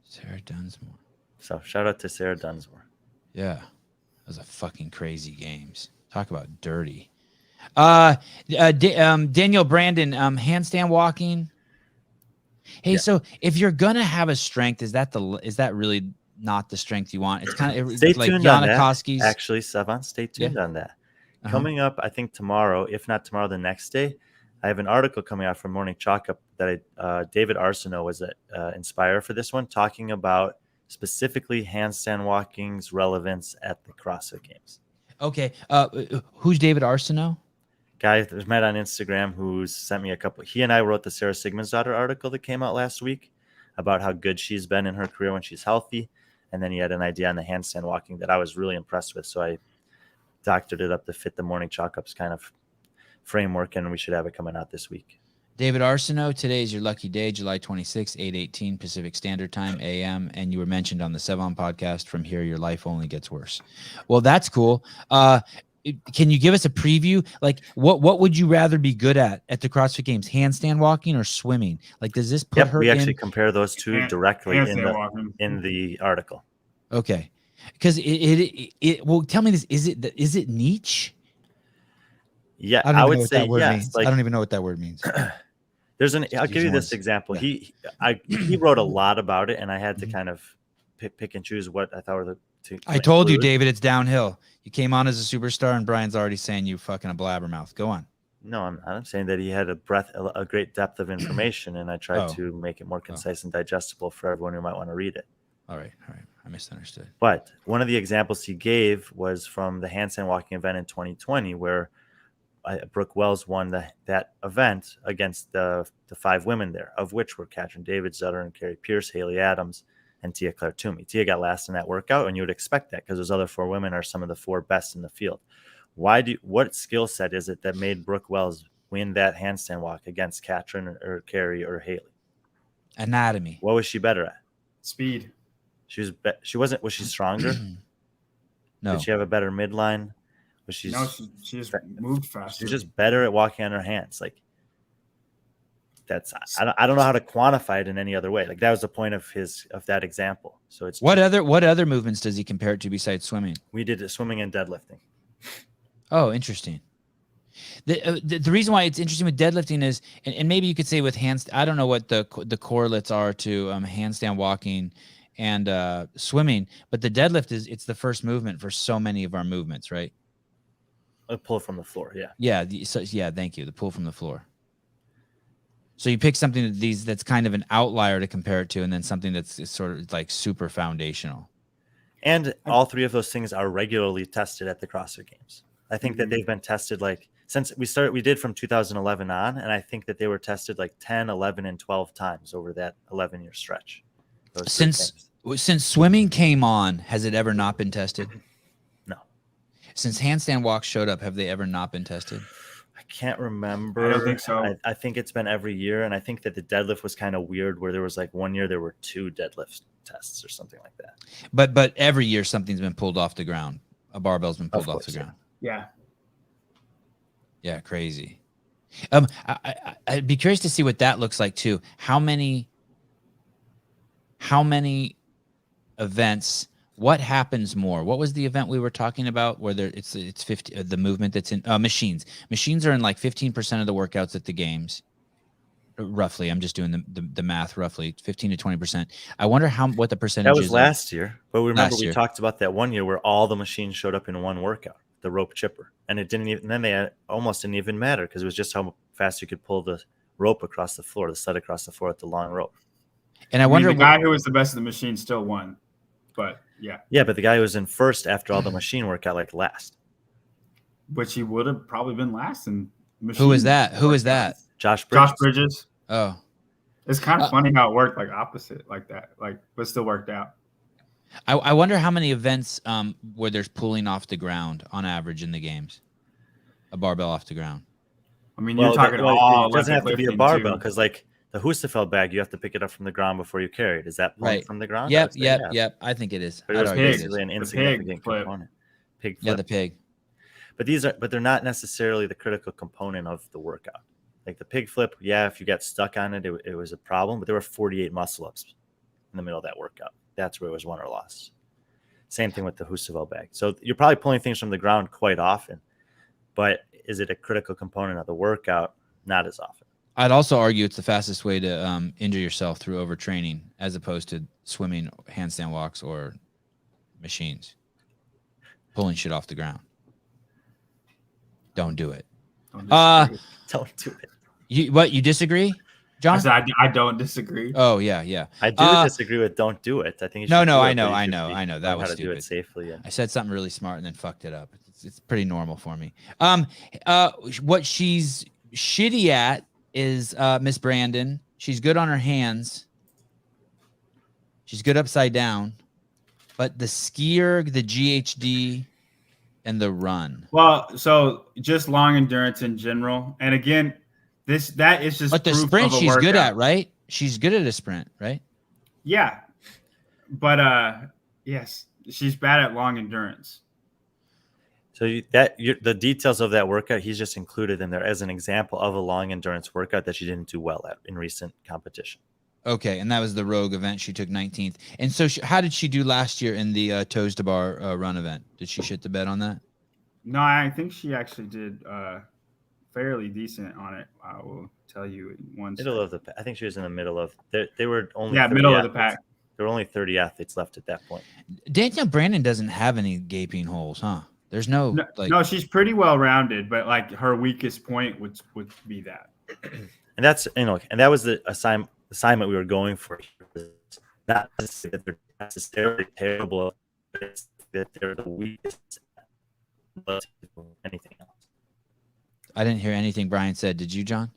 Sarah Dunsmore. So shout out to Sarah Dunsmore. Yeah, that was a fucking crazy games. Talk about dirty. Daniel Brandon, handstand walking. Hey, so if you're gonna have a strength, is that really not the strength you want? It's kind of stay like tuned on that. Actually, Sevan, stay tuned on that. Coming up, I think tomorrow, if not tomorrow, the next day, I have an article coming out from Morning Chalk Up that David Arsenault was Inspire for this one, talking about specifically handstand walking's relevance at the CrossFit Games. Okay, who's David Arsenault? Guy that met on Instagram who's sent me a couple. He and I wrote the Sarah Sigmundsdottir article that came out last week about how good she's been in her career when she's healthy. And then he had an idea on the handstand walking that I was really impressed with. So I doctored it up to fit the Morning Chalk Up's kind of framework, and we should have it coming out this week. David Arsenault, today is your lucky day, July 26, 8:18 Pacific Standard Time, AM, and you were mentioned on the Sevan podcast. From here, your life only gets worse. Well, that's cool. Can you give us a preview? Like, what would you rather be good at the CrossFit Games, handstand walking or swimming? Like, does this put her? We actually compare those two directly in the article. Okay, because well, tell me this: is it niche? Yeah, I would say yes. Like, I don't even know what that word means. I'll give you this example. Yeah. He wrote a lot about it, and I had to kind of pick and choose what I thought were the. I told you, David, it's downhill. You came on as a superstar, and Brian's already saying you fucking a blabbermouth. Go on. No, I'm saying that he had a great depth of information, and I tried to make it more concise and digestible for everyone who might want to read it. All right. I misunderstood. But one of the examples he gave was from the handstand walking event in 2020, where Brooke Wells won that event against the 5 women there, of which were Katrin David, Zutter and Carrie Pierce, Haley Adams, and Tia Claire Toomey. Tia got last in that workout, and you would expect that because those other 4 women are some of the 4 best in the field. What skill set is it that made Brooke Wells win that handstand walk against Katrin or Carrie or Haley? Anatomy. What was she better at? Speed. Was she stronger? No. Did she have a better midline? She just moved faster. She's just better at walking on her hands. Like, I don't know how to quantify it in any other way. Like, that was the point of that example. So it's what other movements does he compare it to besides swimming? We did swimming and deadlifting. Oh, interesting. The reason why it's interesting with deadlifting is, and maybe you could say with hands, I don't know what the correlates are to handstand walking and swimming, but the deadlift it's the first movement for so many of our movements, right? A pull from the floor, yeah. Yeah, thank you. The pull from the floor. So you pick something that's kind of an outlier to compare it to, and then something that's sort of like super foundational. And all three of those things are regularly tested at the CrossFit Games. I think that they've been tested like since we did from 2011 on, and I think that they were tested like 10, 11, and 12 times over that 11-year stretch. Since swimming came on, has it ever not been tested? No. Since handstand walks showed up, have they ever not been tested? I can't remember. I don't think so. I think it's been every year, and I think that the deadlift was kind of weird, where there was like one year there were 2 deadlift tests or something like that. But every year something's been pulled off the ground. A barbell's been pulled off the ground. Yeah. Yeah, crazy. I'd be curious to see what that looks like too. How many events? What happens more? What was the event we were talking about where it's 50 the movement that's in machines? Machines are in like 15% of the workouts at the games. Roughly, I'm just doing the math. Roughly 15 to 20%. I wonder what the percentage that was is last year. But remember we talked about that one year where all the machines showed up in one workout, the rope chipper, and it didn't even. And then they almost didn't even matter because it was just how fast you could pull the rope across the floor, the sled across the floor at the long rope. And I wonder the guy who was the best of the machine still won, but yeah, but the guy who was in first after all the machine work got like last, which he would have probably been last in machine. Who is that? Josh Bridges. Oh, it's kind of funny how it worked like opposite like that, but still worked out. I wonder how many events where there's pulling off the ground on average in the games, a barbell off the ground. I mean, you're talking all. It doesn't have to be a barbell because like the Husafell bag, you have to pick it up from the ground before you carry it. Is that right from the ground? Yep. I think it is. But it's basically an insignificant component. Pig flip. Yeah, the pig. But they're not necessarily the critical component of the workout. Like the pig flip, if you got stuck on it, it was a problem. But there were 48 muscle ups in the middle of that workout. That's where it was won or lost. Same thing with the Husafell bag. So you're probably pulling things from the ground quite often, but is it a critical component of the workout? Not as often. I'd also argue it's the fastest way to injure yourself through overtraining as opposed to swimming, handstand walks, or machines. Pulling shit off the ground. Don't do it. Don't do it. You disagree, John? I said I don't disagree. Oh yeah. I do disagree with don't do it. I think you should I know. That was how to stupid. do it safely. Yeah. I said something really smart and then fucked it up. It's pretty normal for me. What she's shitty at is Miss Brandon. She's good on her hands. She's good upside down, but the skier, the GHD, and the run. Well, so just long endurance in general, and again, that is just. But the sprint she's good at, right? She's good at a sprint, right? Yeah, but yes, she's bad at long endurance. So the details of that workout, he's just included in there as an example of a long endurance workout that she didn't do well at in recent competition. Okay, and that was the Rogue event. She took 19th. And so how did she do last year in the toes to bar run event? Did she shit the bed on that? No, I think she actually did fairly decent on it. I will tell you in one middle of the pack. I think she was in the middle of. They were only middle of the pack. There were only 30 athletes left at that point. Danielle Brandon doesn't have any gaping holes, huh? There's no. No, she's pretty well rounded, but like her weakest point would be that. And that's and that was the assignment we were going for. Not to say that they're necessarily terrible, but it's that they're the weakest. Anything else? I didn't hear anything Brian said. Did you, John?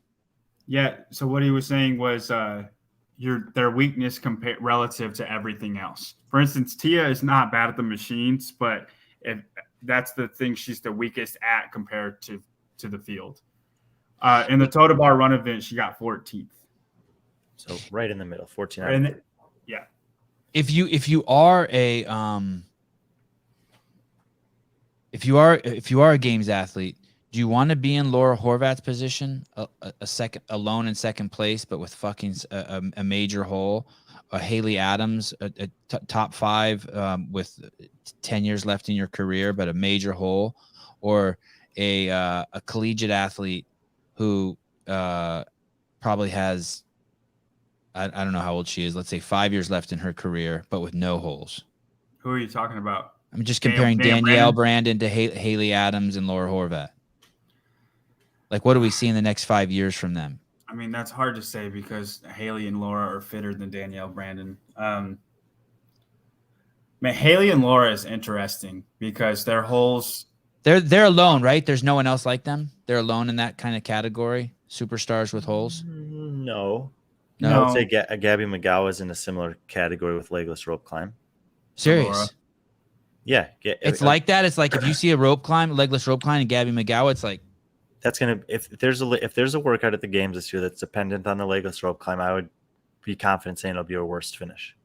Yeah. So what he was saying was their weakness relative to everything else. For instance, Tia is not bad at the machines, but if that's the thing she's the weakest at compared to the field. In the toe to bar run event, she got 14th. So right in the middle, 14. Yeah. If you are a games athlete, do you want to be in Laura Horvath's position, alone in second place, but with fucking a major hole? Haley Adams, a top 5 with 10 years left in your career, but a major hole? Or a collegiate athlete who probably has, I don't know how old she is. Let's say 5 years left in her career, but with no holes. Who are you talking about? I'm just comparing Danielle Brandon to Haley Adams and Laura Horvath. Like, what do we see in the next 5 years from them? I mean, that's hard to say because Haley and Laura are fitter than Danielle Brandon. Man, Haley and Laura is interesting because their holes. They're alone, right? There's no one else like them. They're alone in that kind of category. Superstars with holes. No. I would say Gabby McGowan is in a similar category with legless rope climb. Serious? Laura. Yeah, it's like that. It's like if you see a legless rope climb, and Gabby McGowan, it's like that's gonna. If there's a workout at the games this year that's dependent on the legless rope climb, I would be confident saying it'll be her worst finish.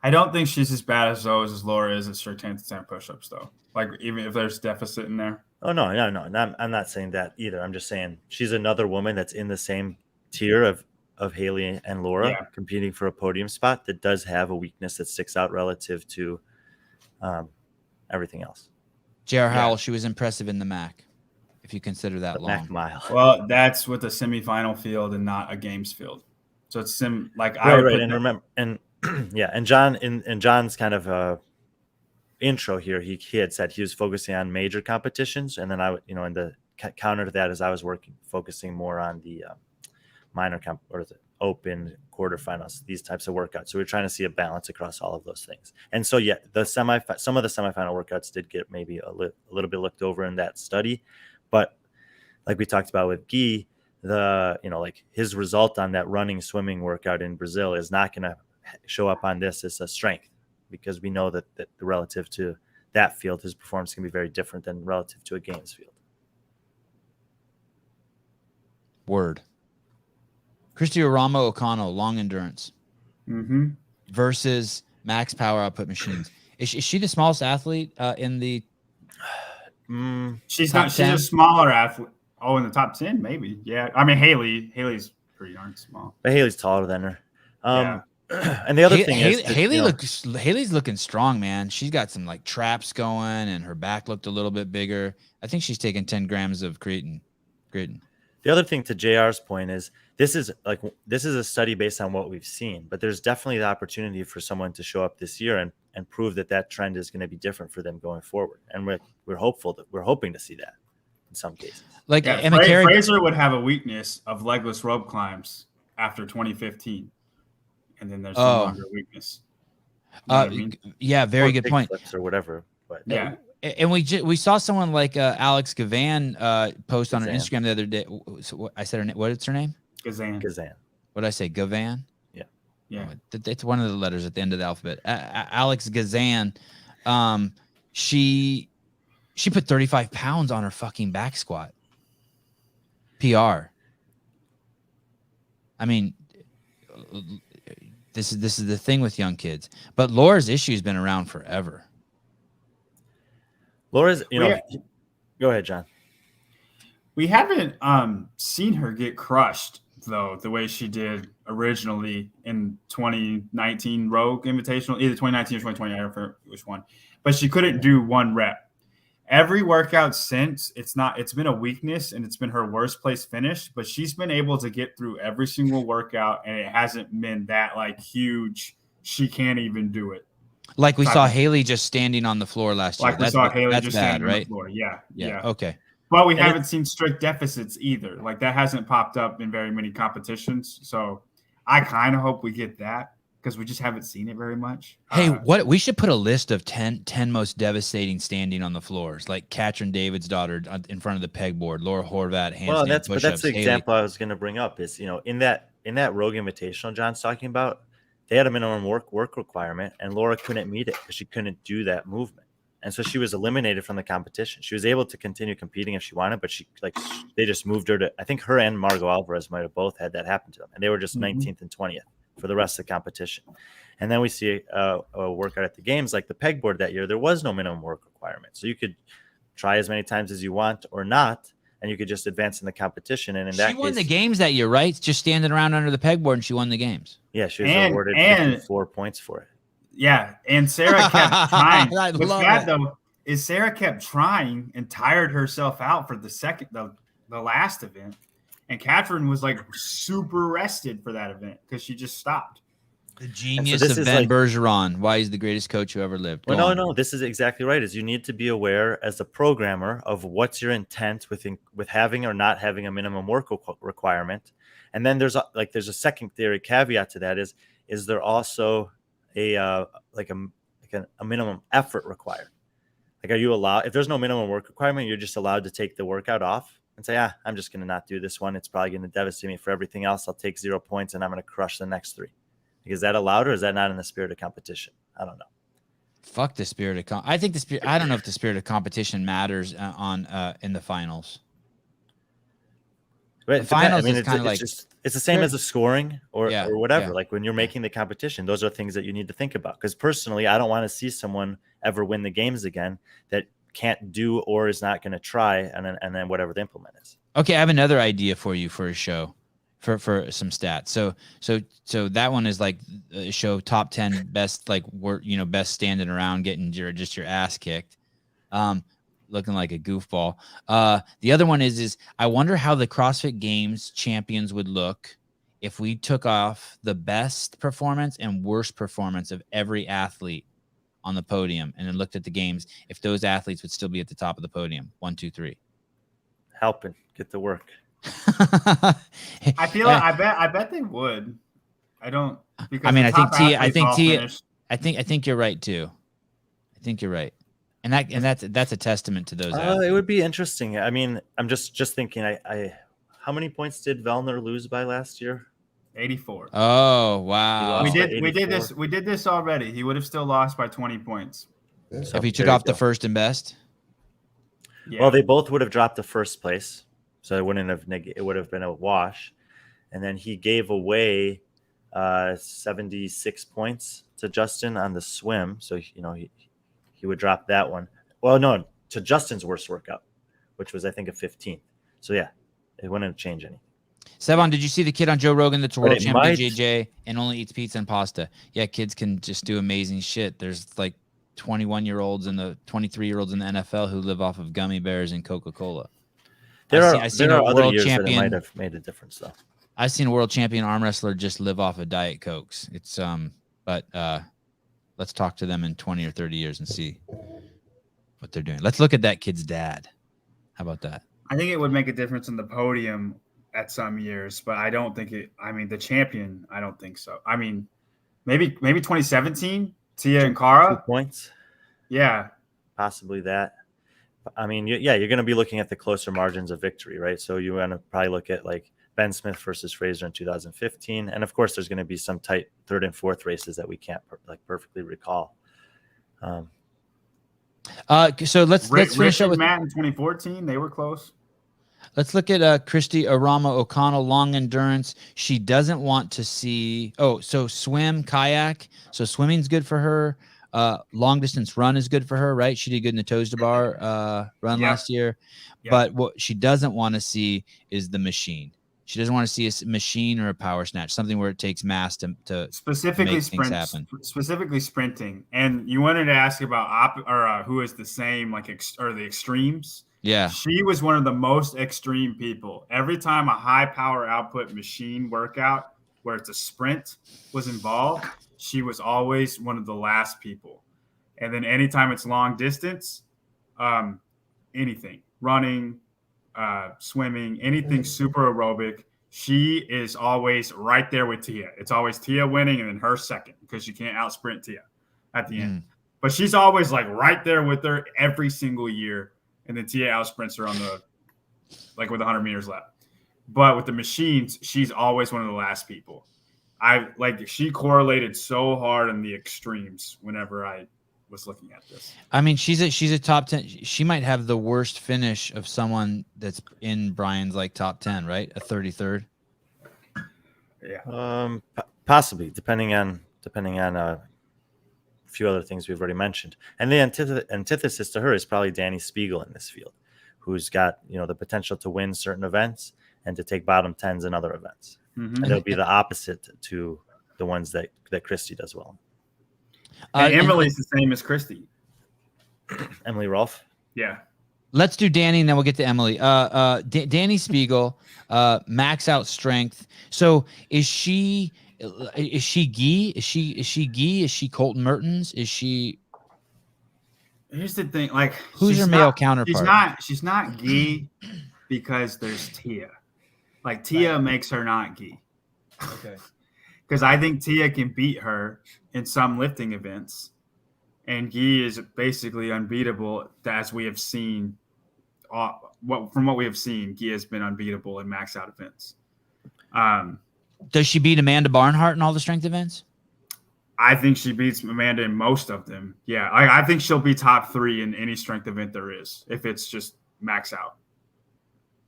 I don't think she's as bad as Laura is at strict handstand push-ups, though. Like, even if there's deficit in there. Oh, no. I'm not saying that either. I'm just saying she's another woman that's in the same tier of Haley and Laura competing for a podium spot that does have a weakness that sticks out relative to everything else. J.R. Howell, she was impressive in the MAC, if you consider that the long. MAC mile. Well, that's with a semifinal field and not a games field. So it's right. And remember, and and John in John's kind of intro here, he had said he was focusing on major competitions, and then in the counter to that is I was focusing more on the minor or the open quarterfinals, these types of workouts. So we're trying to see a balance across all of those things. And so some of the semifinal workouts did get maybe a little bit looked over in that study, but like we talked about with Guy, like his result on that running swimming workout in Brazil is not going to show up on this as a strength, because we know that relative to that field, his performance can be very different than relative to a games field. Word. Christy Oramo O'Connell, long endurance versus max power output machines. Is she the smallest athlete in the? She's not. 10? She's a smaller athlete. Oh, in the top 10, maybe. Yeah. I mean, Haley's pretty darn small. But Haley's taller than her. And the other thing is Haley's looking strong, man. She's got some like traps going, and her back looked a little bit bigger. I think she's taking 10 grams of creatine. The other thing, to JR's point, is this is a study based on what we've seen, but there's definitely the opportunity for someone to show up this year and prove that trend is going to be different for them going forward. And we're hoping to see that in some cases. Like Fraser would have a weakness of legless rope climbs after 2015, and then there's no longer weakness. You know what I mean? Yeah, very good point. Flips or whatever, but yeah. And we saw someone like Alex Gavan post on her Instagram the other day. So I said her name. What is her name? Gazan. What did I say? Gavan? Yeah. It's one of the letters at the end of the alphabet. Alex Gazan. She put 35 pounds on her fucking back squat. PR. I mean, this is the thing with young kids. But Laura's issue has been around forever. Laura's, go ahead, John. We haven't seen her get crushed, though, the way she did originally in 2019 Rogue Invitational, either 2019 or 2020, I don't remember which one. But she couldn't do one rep. Every workout since, it's been a weakness, and it's been her worst place finish, but she's been able to get through every single workout, and it hasn't been that like huge, she can't even do it. Like we saw Haley just standing on the floor last year. That's standing on the floor. Yeah. Okay. But we haven't seen strict deficits either. Like that hasn't popped up in very many competitions. So I kind of hope we get that because we just haven't seen it very much. Hey, we should put a list of 10 most devastating standing on the floors, like Katrin David's daughter in front of the pegboard, Laura Horvath, handstand push-ups. But that's the example I was going to bring up is, in that Rogue Invitational John's talking about, they had a minimum work requirement, and Laura couldn't meet it because she couldn't do that movement. And so she was eliminated from the competition. She was able to continue competing if she wanted, but they just moved her to, I think her and Margot Alvarez might have both had that happen to them. And they were just 19th and 20th for the rest of the competition. And then we see a workout at the games, like the pegboard that year, there was no minimum work requirement. So you could try as many times as you want or not, and you could just advance in the competition. And in that case, she won the games that year, right? Just standing around under the pegboard, and she won the games. Yeah, she was awarded 54 points for it. Yeah, and Sarah kept trying. What's bad though is Sarah kept trying and tired herself out for the last event. And Catherine was like super rested for that event because she just stopped. The genius of Ben Bergeron, why he's the greatest coach who ever lived. Well, no, this is exactly right. Is you need to be aware as a programmer of what's your intent with having or not having a minimum work requirement. And then there's a secondary caveat to that is there also a minimum effort required? Like, are you allowed, if there's no minimum work requirement, you're just allowed to take the workout off and say, I'm just going to not do this one. It's probably going to devastate me for everything else. I'll take 0 points and I'm going to crush the next 3. Is that allowed, or is that not in the spirit of competition? I don't know. Fuck the spirit of I think the spirit. I don't know if the spirit of competition matters in the finals. Right, the finals is kind of like it's the same as the scoring or whatever. Yeah. Like when you're making the competition, those are things that you need to think about. Because personally, I don't want to see someone ever win the games again that can't do or is not going to try, and then whatever the implement is. Okay, I have another idea for you for a show. For some stats. So that one is like a show top 10 best, like best standing around, getting your ass kicked, looking like a goofball. The other one is I wonder how the CrossFit Games champions would look if we took off the best performance and worst performance of every athlete on the podium and then looked at the games, if those athletes would still be at the top of the podium. 1, 2, 3. Helping get to work. I feel like I bet they would. I don't. Because I mean, I think you're right too. I think you're right, and that's a testament to those. It would be interesting. I mean, I'm just thinking. How many points did Vellner lose by last year? 84. Oh wow! We did this already. He would have still lost by 20 points. So if he took off the first and best. Yeah. Well, they both would have dropped the first place. So it would have been a wash. And then he gave away 76 points to Justin on the swim. So, he would drop that one. Well, no, to Justin's worst workout, which was, I think, a 15th. So, yeah, it wouldn't change anything. Sevan, did you see the kid on Joe Rogan that's a world champion, JJ, and only eats pizza and pasta? Yeah, kids can just do amazing shit. There's like 21-year-olds and the 23-year-olds in the NFL who live off of gummy bears and Coca-Cola. There are other years that it might have made a difference, though. I've seen a world champion arm wrestler just live off of Diet Cokes. It's but let's talk to them in 20 or 30 years and see what they're doing. Let's look at that kid's dad. How about that? I think it would make a difference in the podium at some years, but I don't think it. I mean, the champion, I don't think so. I mean, maybe 2017, Tia and Cara. 2 points. Yeah, possibly that. I mean, you're going to be looking at the closer margins of victory, right? So you want to probably look at like Ben Smith versus Fraser in 2015. And of course, there's going to be some tight 3rd and 4th races that we can't perfectly recall. So let's finish up with Matt in 2014. They were close. Let's look at Christy Arama O'Connell, long endurance. She doesn't want to see. So swim, kayak. So swimming's good for her. Long distance run is good for her, right? She did good in the toes to bar run last year. Yeah. But what she doesn't want to see is the machine. She doesn't want to see a machine or a power snatch, something where it takes mass to specifically make things happen. Specifically sprinting. And you wanted to ask about who is the same, or the extremes. Yeah. She was one of the most extreme people. Every time a high power output machine workout where it's a sprint was involved, she was always one of the last people. And then anytime it's long distance, anything, running, swimming, anything super aerobic, she is always right there with Tia. It's always Tia winning and then her second because you can't out sprint Tia at the end. But she's always like right there with her every single year. And then Tia out sprints her on with 100 meters left. But with the machines, she's always one of the last people. She correlated so hard in the extremes whenever I was looking at this. I mean, she's a top 10. She might have the worst finish of someone that's in Brian's top 10, right? A 33rd. Yeah. Possibly, depending on a few other things we've already mentioned. And the antithesis to her is probably Danny Spiegel in this field, who's got the potential to win certain events and to take bottom 10s in other events. Mm-hmm. And it'll be the opposite to the ones that Christy does well. And Emily's the same as Christy. Emily Rolfe. Yeah. Let's do Danny, and then we'll get to Emily. Danny Spiegel, max out strength. So is she Guy? Is she Guy? Is she Colton Mertens? Is she? Here's the thing, like, who's her male counterpart? She's not Guy because there's Tia. Like, Tia makes her not Guy. Okay. Because I think Tia can beat her in some lifting events, and Guy is basically unbeatable, as we have seen. From what we have seen, Guy has been unbeatable in max out events. Does she beat Amanda Barnhart in all the strength events? I think she beats Amanda in most of them. Yeah, I think she'll be top 3 in any strength event there is, if it's just max out,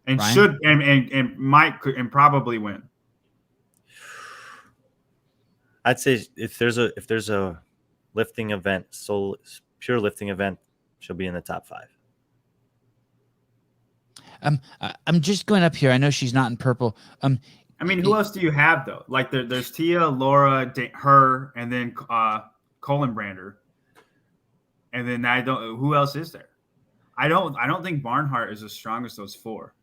and Ryan? should and might and probably win. I'd say if there's a lifting event, pure lifting event, she'll be in the top 5. I'm just going up here. I know she's not in purple. I mean, who else do you have though? Like there's Tia, Laura, her, and then Colin Brander, and then who else is there? I don't think Barnhart is as strong as those 4.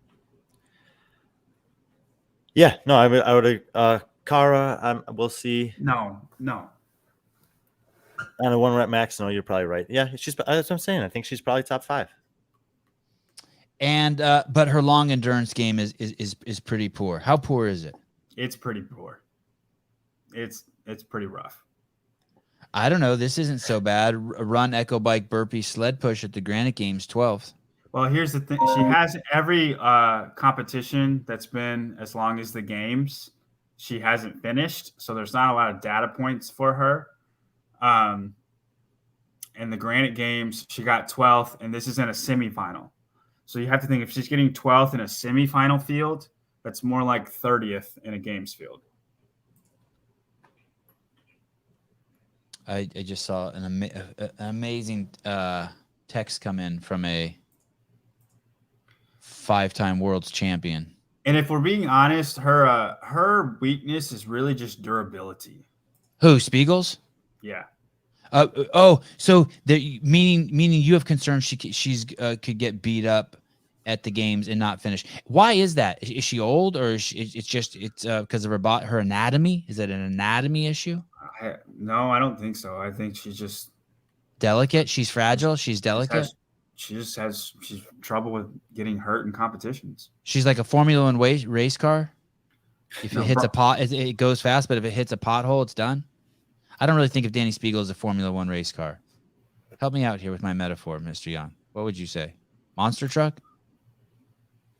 Yeah, no, I would. Kara, we'll see. No. On a 1 rep max, no, you're probably right. Yeah, that's what I'm saying. I think she's probably top 5. And but her long endurance game is pretty poor. How poor is it? It's pretty poor. It's pretty rough. I don't know. This isn't so bad. Run, echo bike, burpee, sled push at the Granite Games 12th. Well, here's the thing. She has every competition that's been as long as the games. She hasn't finished, so there's not a lot of data points for her. In the Granite Games, she got 12th, and this is in a semifinal. So you have to think, if she's getting 12th in a semifinal field, that's more like 30th in a games field. I just saw an amazing text come in from a 5-time world's champion. And if we're being honest, her weakness is really just durability. Who, Spiegel's? Yeah. So meaning you have concerns she's could get beat up at the games and not finish. Why is that? Is she old, or is it's because of her anatomy? Is it an anatomy issue? No, I don't think so. I think she's just delicate. She's fragile. She's delicate. She's trouble with getting hurt in competitions. She's like a Formula One race car. If it hits a pot, it goes fast, but if it hits a pothole, it's done. I don't really think of Danny Spiegel as a Formula One race car. Help me out here with my metaphor, Mr. Young. What would you say? Monster truck?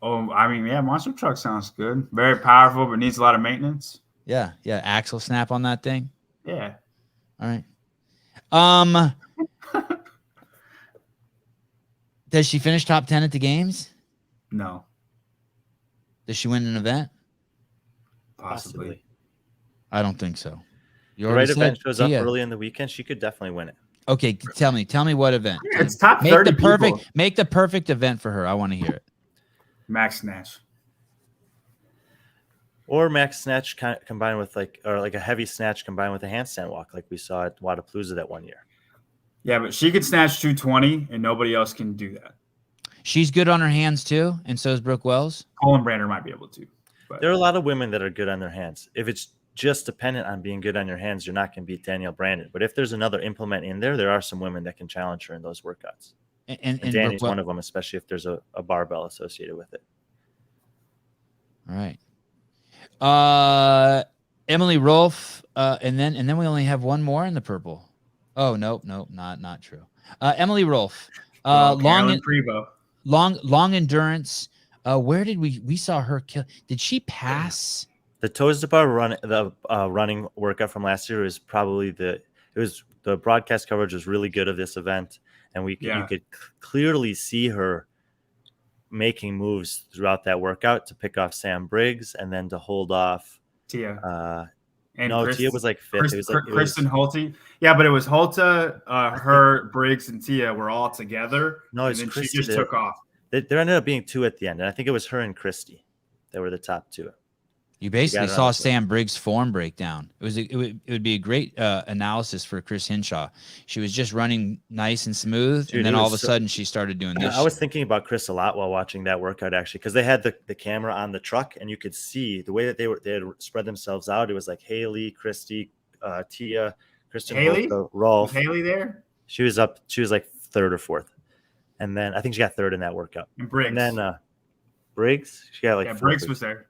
Oh, I mean, yeah, monster truck sounds good. Very powerful, but needs a lot of maintenance. Yeah. Axle snap on that thing. Yeah. All right. Does she finish top 10 at the games? No. Does she win an event? Possibly. I don't think so. The right event shows up early in the weekend. She could definitely win it. Okay, tell me what event. Yeah, it's top 30 people. Make the perfect event for her. I want to hear it. Max snatch. Or max snatch combined with like a heavy snatch combined with a handstand walk, like we saw at Wadapalooza that one year. Yeah, but she could snatch 220, and nobody else can do that. She's good on her hands too, and so is Brooke Wells. Colin Brander might be able to. But. There are a lot of women that are good on their hands. If it's just dependent on being good on your hands, you're not going to beat Danielle Brandon. But if there's another implement in there are some women that can challenge her in those workouts. And Danny's one of them, especially if there's a barbell associated with it. All right. Emily Rolfe, and then we only have one more in the purple. Oh, nope, not true. Emily Rolfe, long endurance. Where did we saw her kill? Did she pass? The toes to bar running workout from last year was probably the broadcast coverage was really good of this event, and you could clearly see her making moves throughout that workout to pick off Sam Briggs and then to hold off Tia. Tia was like fifth. Kristen Holte. Yeah, but it was Holte, her, Briggs, and Tia were all together. No, and then she just took off. There ended up being 2 at the end, and I think it was her and Christy that were the top 2. You basically saw Sam Briggs' form breakdown. It would be a great analysis for Chris Hinshaw. She was just running nice and smooth, and then all of a sudden she started doing this. I was thinking about Chris a lot while watching that workout, actually, because they had the camera on the truck, and you could see the way that they had spread themselves out. It was like Haley, Christy, Tia, Kristen, Rolfe. Was Haley there? She was up. She was like third or fourth, and then I think she got third in that workout. And Briggs. And then Briggs, she got like Briggs was there.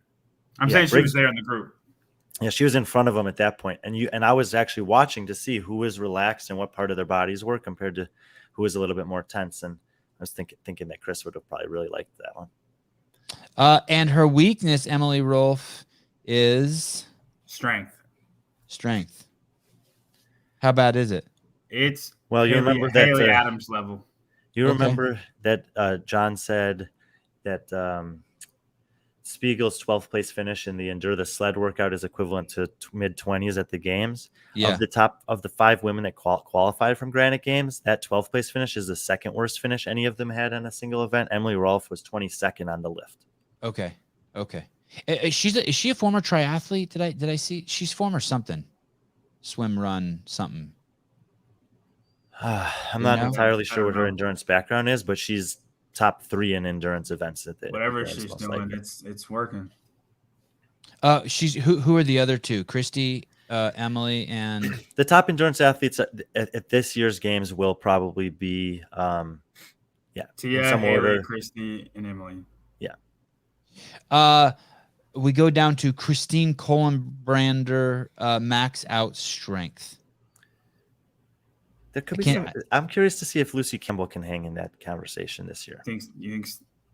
I'm saying she was there in the group. Yeah, she was in front of them at that point. And I was actually watching to see who was relaxed and what part of their bodies were compared to who was a little bit more tense. And I was thinking that Chris would have probably really liked that one. And her weakness, Emily Rolfe, is strength. How bad is it? It's you remember that Haley Adams level. You remember that John said that Spiegel's 12th place finish in the Endure the Sled workout is equivalent to mid-20s at the games. Yeah. Of the 5 women that qualified from Granite Games, that 12th place finish is the second worst finish any of them had in a single event. Emily Rolfe was 22nd on the lift. Okay. Is she a former triathlete? Did I see? She's former something. Swim, run, something. I'm not entirely sure what her endurance background is, but she's top 3 in endurance events. Whatever she's doing, it's working. She's who are the other two? Christy, Emily, and the top endurance athletes at this year's games will probably be Tia, Haley, Christy, and Emily. Yeah. We go down to Christine Kohlenbrander, max out strength. There could be some. I'm curious to see if Lucy Campbell can hang in that conversation this year. You think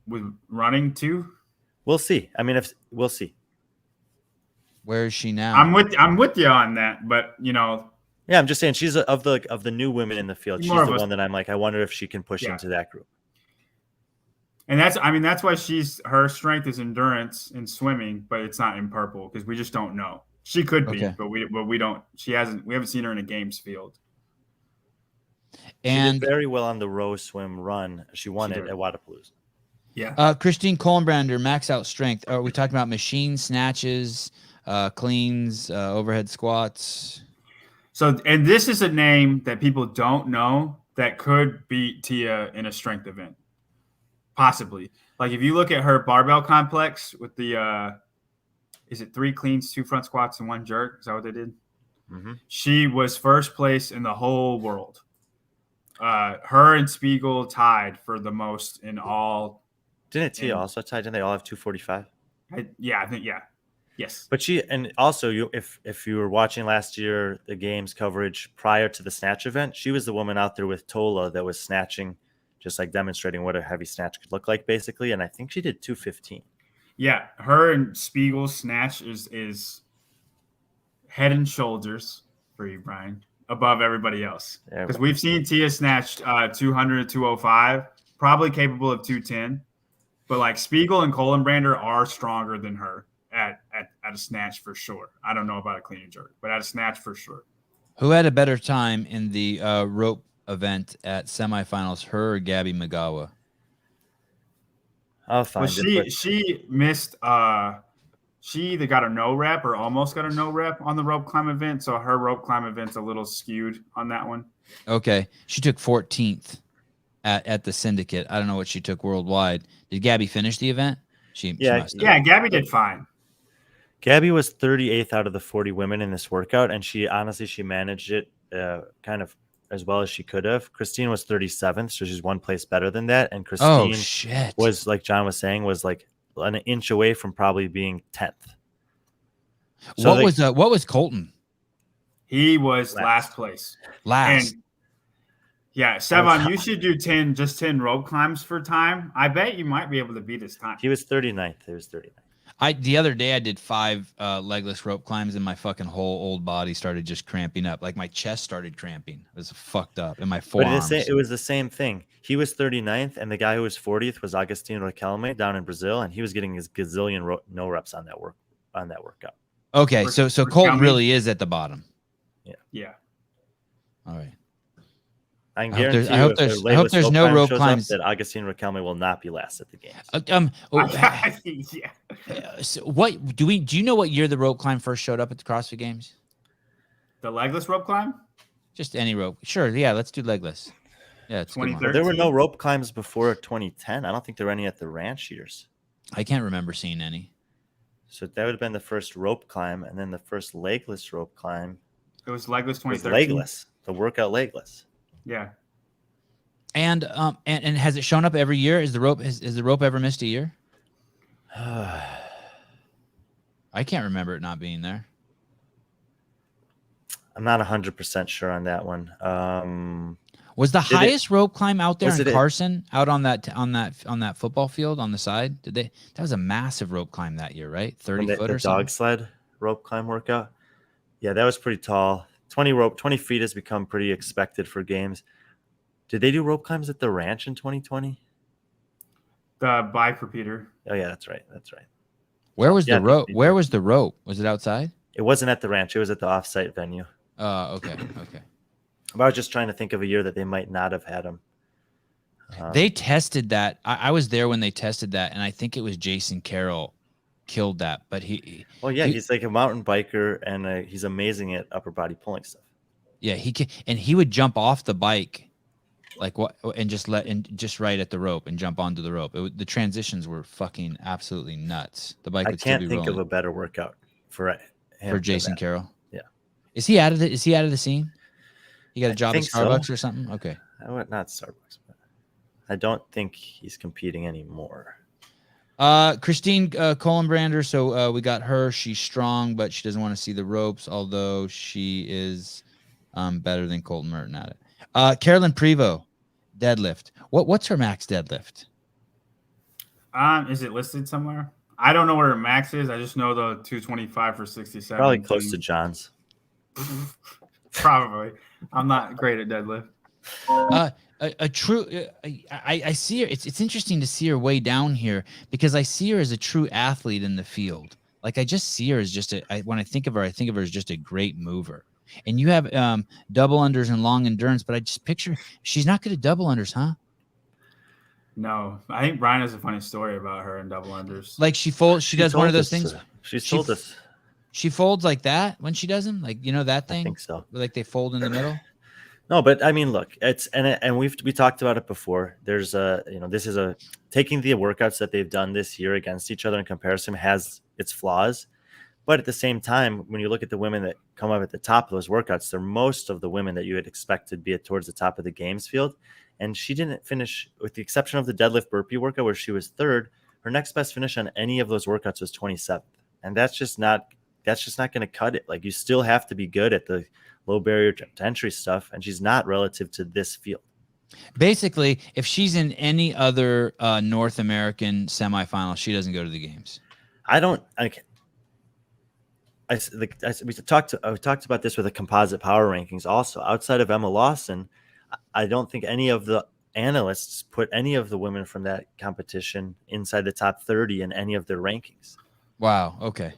with running too? We'll see. I mean, we'll see. Where is she now? I'm with you on that, but Yeah, I'm just saying she's of the new women in the field. She's the one that I'm like, I wonder if she can push into that group. And that's why her strength is endurance in swimming, but it's not in purple because we just don't know. She could be, but we don't. We haven't seen her in a games field. And she did very well on the row, swim, run. She won it at Wadapalooza. Yeah. Christine Kohlenbrander, max out strength. Are we talking about machine snatches, cleans, overhead squats? So, and this is a name that people don't know that could beat Tia in a strength event. Possibly. Like if you look at her barbell complex with the, is it 3 cleans, 2 front squats, and 1 jerk? Is that what they did? Mm-hmm. She was first place in the whole world. Her and Spiegel tied for the most in all. Didn't Tia also tie? Didn't they all have 245? I think yes. But if you were watching last year the games coverage prior to the snatch event, she was the woman out there with Tola that was snatching, just like demonstrating what a heavy snatch could look like, basically. And I think she did 215. Yeah, her and Spiegel's snatch is head and shoulders for you, Brian, above everybody else. Because we've seen Tia snatch 200, 205, probably capable of 210. But like Spiegel and Kohlenbrander are stronger than her at a snatch for sure. I don't know about a clean and jerk, but at a snatch for sure. Who had a better time in the rope event at semifinals, her or Gabby Magawa? I'll find it. She missed. She either got a no rep or almost got a no rep on the rope climb event. So her rope climb event's a little skewed on that one. Okay, she took 14th at the syndicate. I don't know what she took worldwide. Did Gabby finish the event? Gabby did fine. Gabby was 38th out of the 40 women in this workout, and she managed it kind of as well as she could have. Christine was 37th, so she's 1 place better than that. And Christine was, like John was saying, was like an inch away from probably being 10th. So what was Colton? He was last place. Last. And yeah, Sevan, you should do 10 rope climbs for time. I bet you might be able to beat his time. He was 39th. He was 39th. The other day I did 5 legless rope climbs and my fucking whole old body started just cramping up. Like my chest started cramping. It was fucked up in my forearms. But it was the same thing. He was 39th and the guy who was 40th was Agustin Riquelme down in Brazil, and he was getting his gazillion no reps on that workout. Okay, so Colton really is at the bottom. Yeah. All right. I guarantee I hope there's no rope climbs. That Augustine Riquelme will not be last at the games. So do you know what year the rope climb first showed up at the CrossFit Games? The legless rope climb? Just any rope. Sure. Yeah, let's do legless. Yeah, it's 2013. There were no rope climbs before 2010. I don't think there were any at the ranch years. I can't remember seeing any. So that would have been the first rope climb, and then the first legless rope climb. It was legless 2013. Legless, the workout legless. Yeah. And has it shown up every year? Is the rope ever missed a year? I can't remember it not being there. I'm not 100% sure on that one. Was the highest rope climb out there in Carson, out on that football field on the side? That was a massive rope climb that year, right? 30 foot or something. Dog sled rope climb workout. Yeah, that was pretty tall. 20 feet has become pretty expected for games. Did they do rope climbs at the ranch in 2020? The bike repeater. Oh yeah, that's right. Where was the rope? Where was the rope? Was it outside? It wasn't at the ranch. It was at the offsite venue. Okay. But I was just trying to think of a year that they might not have had them. They tested that. I was there when they tested that, and I think it was Jason Carroll killed that. But he's like a mountain biker, and he's amazing at upper body pulling stuff. Yeah, he would jump off the bike, and just right at the rope and jump onto the rope. The transitions were fucking absolutely nuts. The bike would still be rolling. I can't think of a better workout for Jason Carroll. Yeah, is he out of the scene? He got a job at Starbucks or something? Okay. Not Starbucks, but I don't think he's competing anymore. Christine Kohlenbrander. So we got her. She's strong, but she doesn't want to see the ropes, although she is better than Colton Merton at it. Carolyn Prevost, deadlift. What's her max deadlift? Is it listed somewhere? I don't know where her max is. I just know the 225 for 67. Probably close to John's. Probably. I'm not great at deadlift. I see her. It's interesting to see her way down here because I see her as a true athlete in the field. Like I just see her as just when I think of her as just a great mover. And you have double unders and long endurance, but I just picture she's not good at double unders, huh? No, I think Brian has a funny story about her in double unders. Like she does one of those things. She told us. She folds like that when she does them, like that thing. I think so. Like they fold in the middle. No, but I mean, look, it's and we talked about it before. There's this is taking the workouts that they've done this year against each other in comparison has its flaws, but at the same time, when you look at the women that come up at the top of those workouts, they're most of the women that you would expect to be towards the top of the games field, and she didn't finish, with the exception of the deadlift burpee workout where she was third. Her next best finish on any of those workouts was 27th, and that's just not going to cut it. Like you still have to be good at the low barrier to entry stuff, and she's not relative to this field. Basically, if she's in any other North American semifinal, she doesn't go to the games. We talked about this with the composite power rankings also. Outside of Emma Lawson, I don't think any of the analysts put any of the women from that competition inside the top 30 in any of their rankings. Wow. Okay.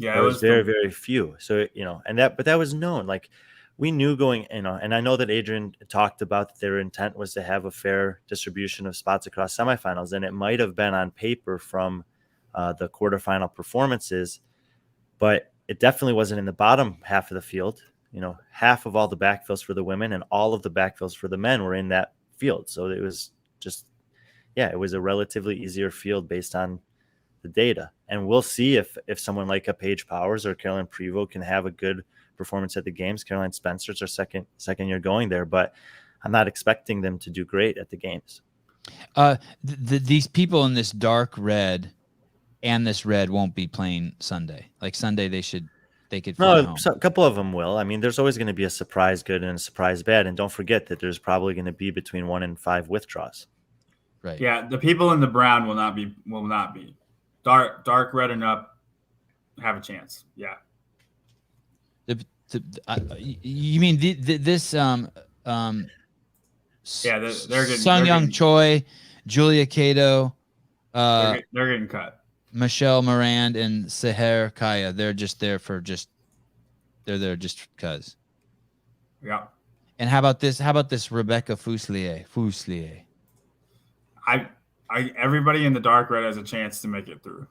Yeah, it was very, very few. So, but that was known. Like we knew going, and I know that Adrian talked about that their intent was to have a fair distribution of spots across semifinals. And it might have been on paper from the quarterfinal performances, but it definitely wasn't in the bottom half of the field. Half of all the backfills for the women and all of the backfills for the men were in that field. So it was just, it was a relatively easier field based on the data, and we'll see if someone like a Paige Powers or Carolyn Prevost can have a good performance at the games. Caroline Spencer's our second year going there, but I'm not expecting them to do great at the games. These people in this dark red and this red won't be playing Sunday. Like Sunday, they could fly home. A couple of them will. I mean, there's always going to be a surprise good and a surprise bad, and don't forget that there's probably going to be between 1 and 5 withdraws. Right. Yeah, the people in the brown will not be. Dark red and up have a chance. Yeah. You mean this? Yeah, they're getting Sung Young Choi, Julia Cato, they're getting cut. Michelle Morand and Seher Kaya. They're just there for they're there just because. Yeah. And how about this Rebecca Fuselier? Everybody in the dark red has a chance to make it through.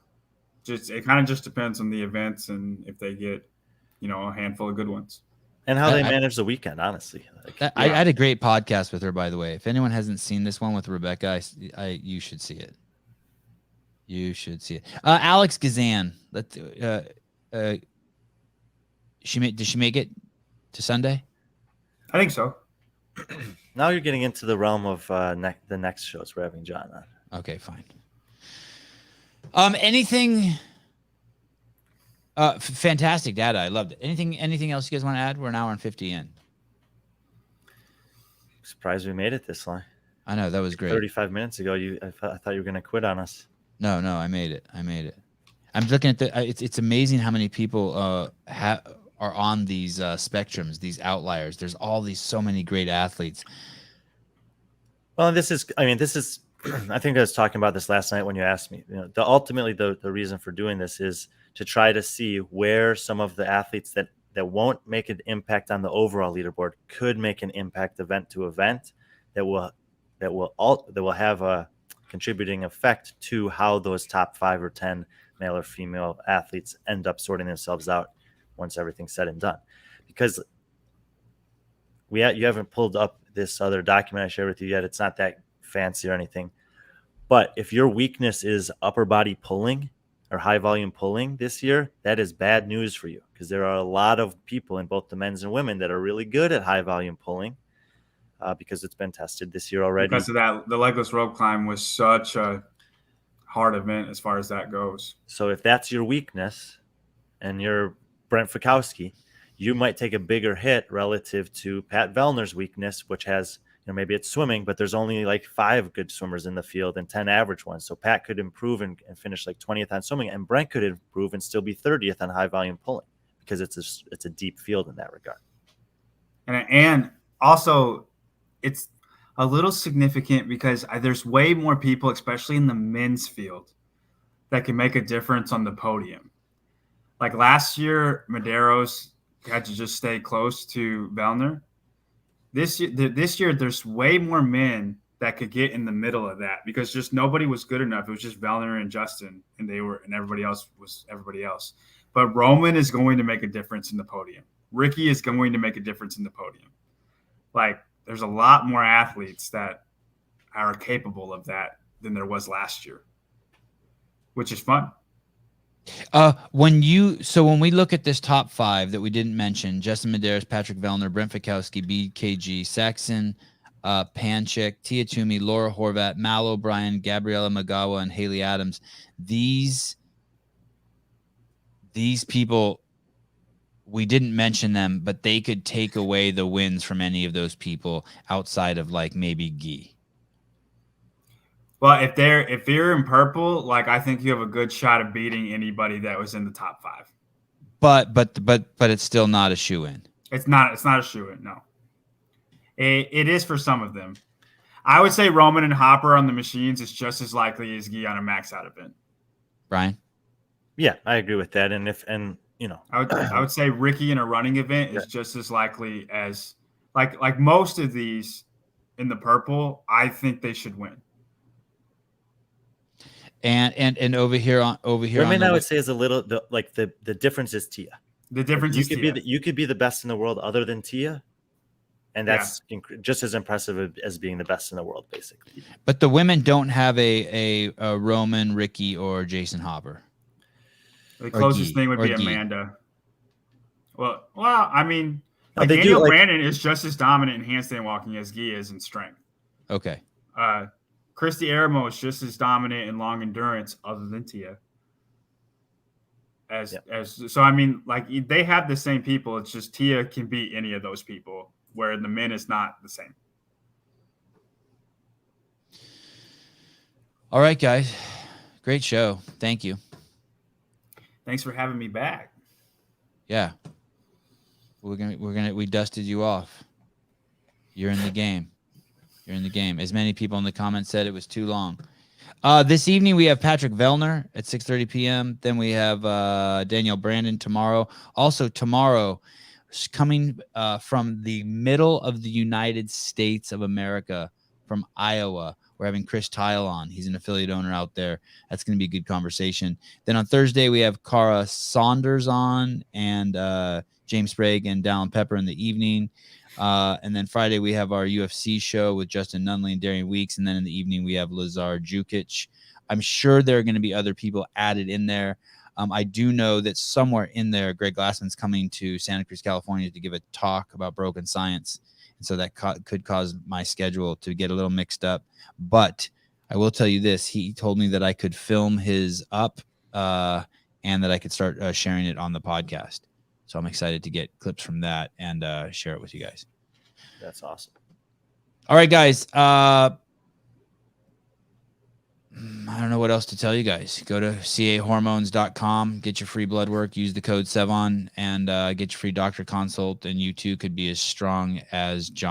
It kind of just depends on the events and if they get, a handful of good ones. And how they manage the weekend, honestly. I had a great podcast with her, by the way. If anyone hasn't seen this one with Rebecca, you should see it. You should see it. Alex Gazan. Did she make it to Sunday? I think so. Now you're getting into the realm of the next shows we're having John on. Okay, fine. Anything? Fantastic data. I loved it. Anything else you guys want to add? We're an hour and 50 in. Surprised we made it this long. I know, that was great. 35 minutes ago, I thought you were going to quit on us. No, I made it. I'm looking at it's amazing how many people are on these spectrums, these outliers. There's so many great athletes. Well, this is I think I was talking about this last night when you asked me. Ultimately the reason for doing this is to try to see where some of the athletes that won't make an impact on the overall leaderboard could make an impact event to event that will have a contributing effect to how those top 5 or 10 male or female athletes end up sorting themselves out once everything's said and done. Because you haven't pulled up this other document I shared with you yet. It's not that fancy or anything. But if your weakness is upper body pulling or high volume pulling this year, that is bad news for you, because there are a lot of people in both the men's and women that are really good at high volume pulling because it's been tested this year already. Because of that, the legless rope climb was such a hard event as far as that goes. So if that's your weakness and you're Brent Fikowski, you might take a bigger hit relative to Pat Vellner's weakness, which has, maybe it's swimming, but there's only like 5 good swimmers in the field and 10 average ones. So Pat could improve and finish like 20th on swimming, and Brent could improve and still be 30th on high volume pulling, because it's a deep field in that regard. And also it's a little significant because there's way more people, especially in the men's field, that can make a difference on the podium. Like last year, Medeiros had to just stay close to Vellner. This year, there's way more men that could get in the middle of that, because just nobody was good enough. It was just Vellner and Justin, and everybody else was everybody else. But Roman is going to make a difference in the podium. Ricky is going to make a difference in the podium. Like, there's a lot more athletes that are capable of that than there was last year, which is fun. When we look at this top 5 that we didn't mention: Justin Medeiros, Patrick Vellner, Brent Fikowski, BKG, Saxon, Panchik, Tia Toomey, Laura Horvat, Mal O'Brien, Gabriella Magawa, and Haley Adams. These people, we didn't mention them, but they could take away the wins from any of those people outside of like maybe Guy. Well, if you're in purple, like, I think you have a good shot of beating anybody that was in the top 5. But it's still not a shoe-in. It's not a shoe-in. No, it is for some of them. I would say Roman and Hopper on the machines is just as likely as Guy on a max out event. Brian? Yeah, I agree with that. I would say Ricky in a running event is just as likely as like most of these in the purple. I think they should win. And over here. I would say is a little the difference is Tia. The difference is Tia. You could be the best in the world other than Tia, and that's just as impressive as being the best in the world, basically. But the women don't have a Roman, Ricky, or Jason Hopper. The closest thing would be Amanda. Well, I mean, Daniel Brandon is just as dominant in handstand walking as Guy is in strength. Okay. Christy Aramo is just as dominant in long endurance, other than Tia. So I mean, like, they have the same people. It's just Tia can beat any of those people, where the men is not the same. All right, guys, great show. Thank you. Thanks for having me back. Yeah, we dusted you off. You're in the game. As many people in the comments said, it was too long. This evening we have Patrick Vellner at 6:30 p.m. Then we have Danielle Brandon tomorrow. Also tomorrow, coming from the middle of the United States of America, from Iowa. We're having Chris Tile on. He's an affiliate owner out there. That's going to be a good conversation. Then on Thursday, we have Cara Saunders on, and James Sprague and Dallin Pepper in the evening. And then Friday, we have our UFC show with Justin Nunley and Darian Weeks. And then in the evening, we have Lazar Jukic. I'm sure there are going to be other people added in there. I do know that somewhere in there, Greg Glassman's coming to Santa Cruz, California to give a talk about broken science. And so that could cause my schedule to get a little mixed up. But I will tell you this. He told me that I could film his up and that I could start sharing it on the podcast. So I'm excited to get clips from that and share it with you guys. That's awesome. All right, guys. I don't know what else to tell you guys. Go to cahormones.com, get your free blood work, use the code Sevan, and get your free doctor consult. And you too could be as strong as John.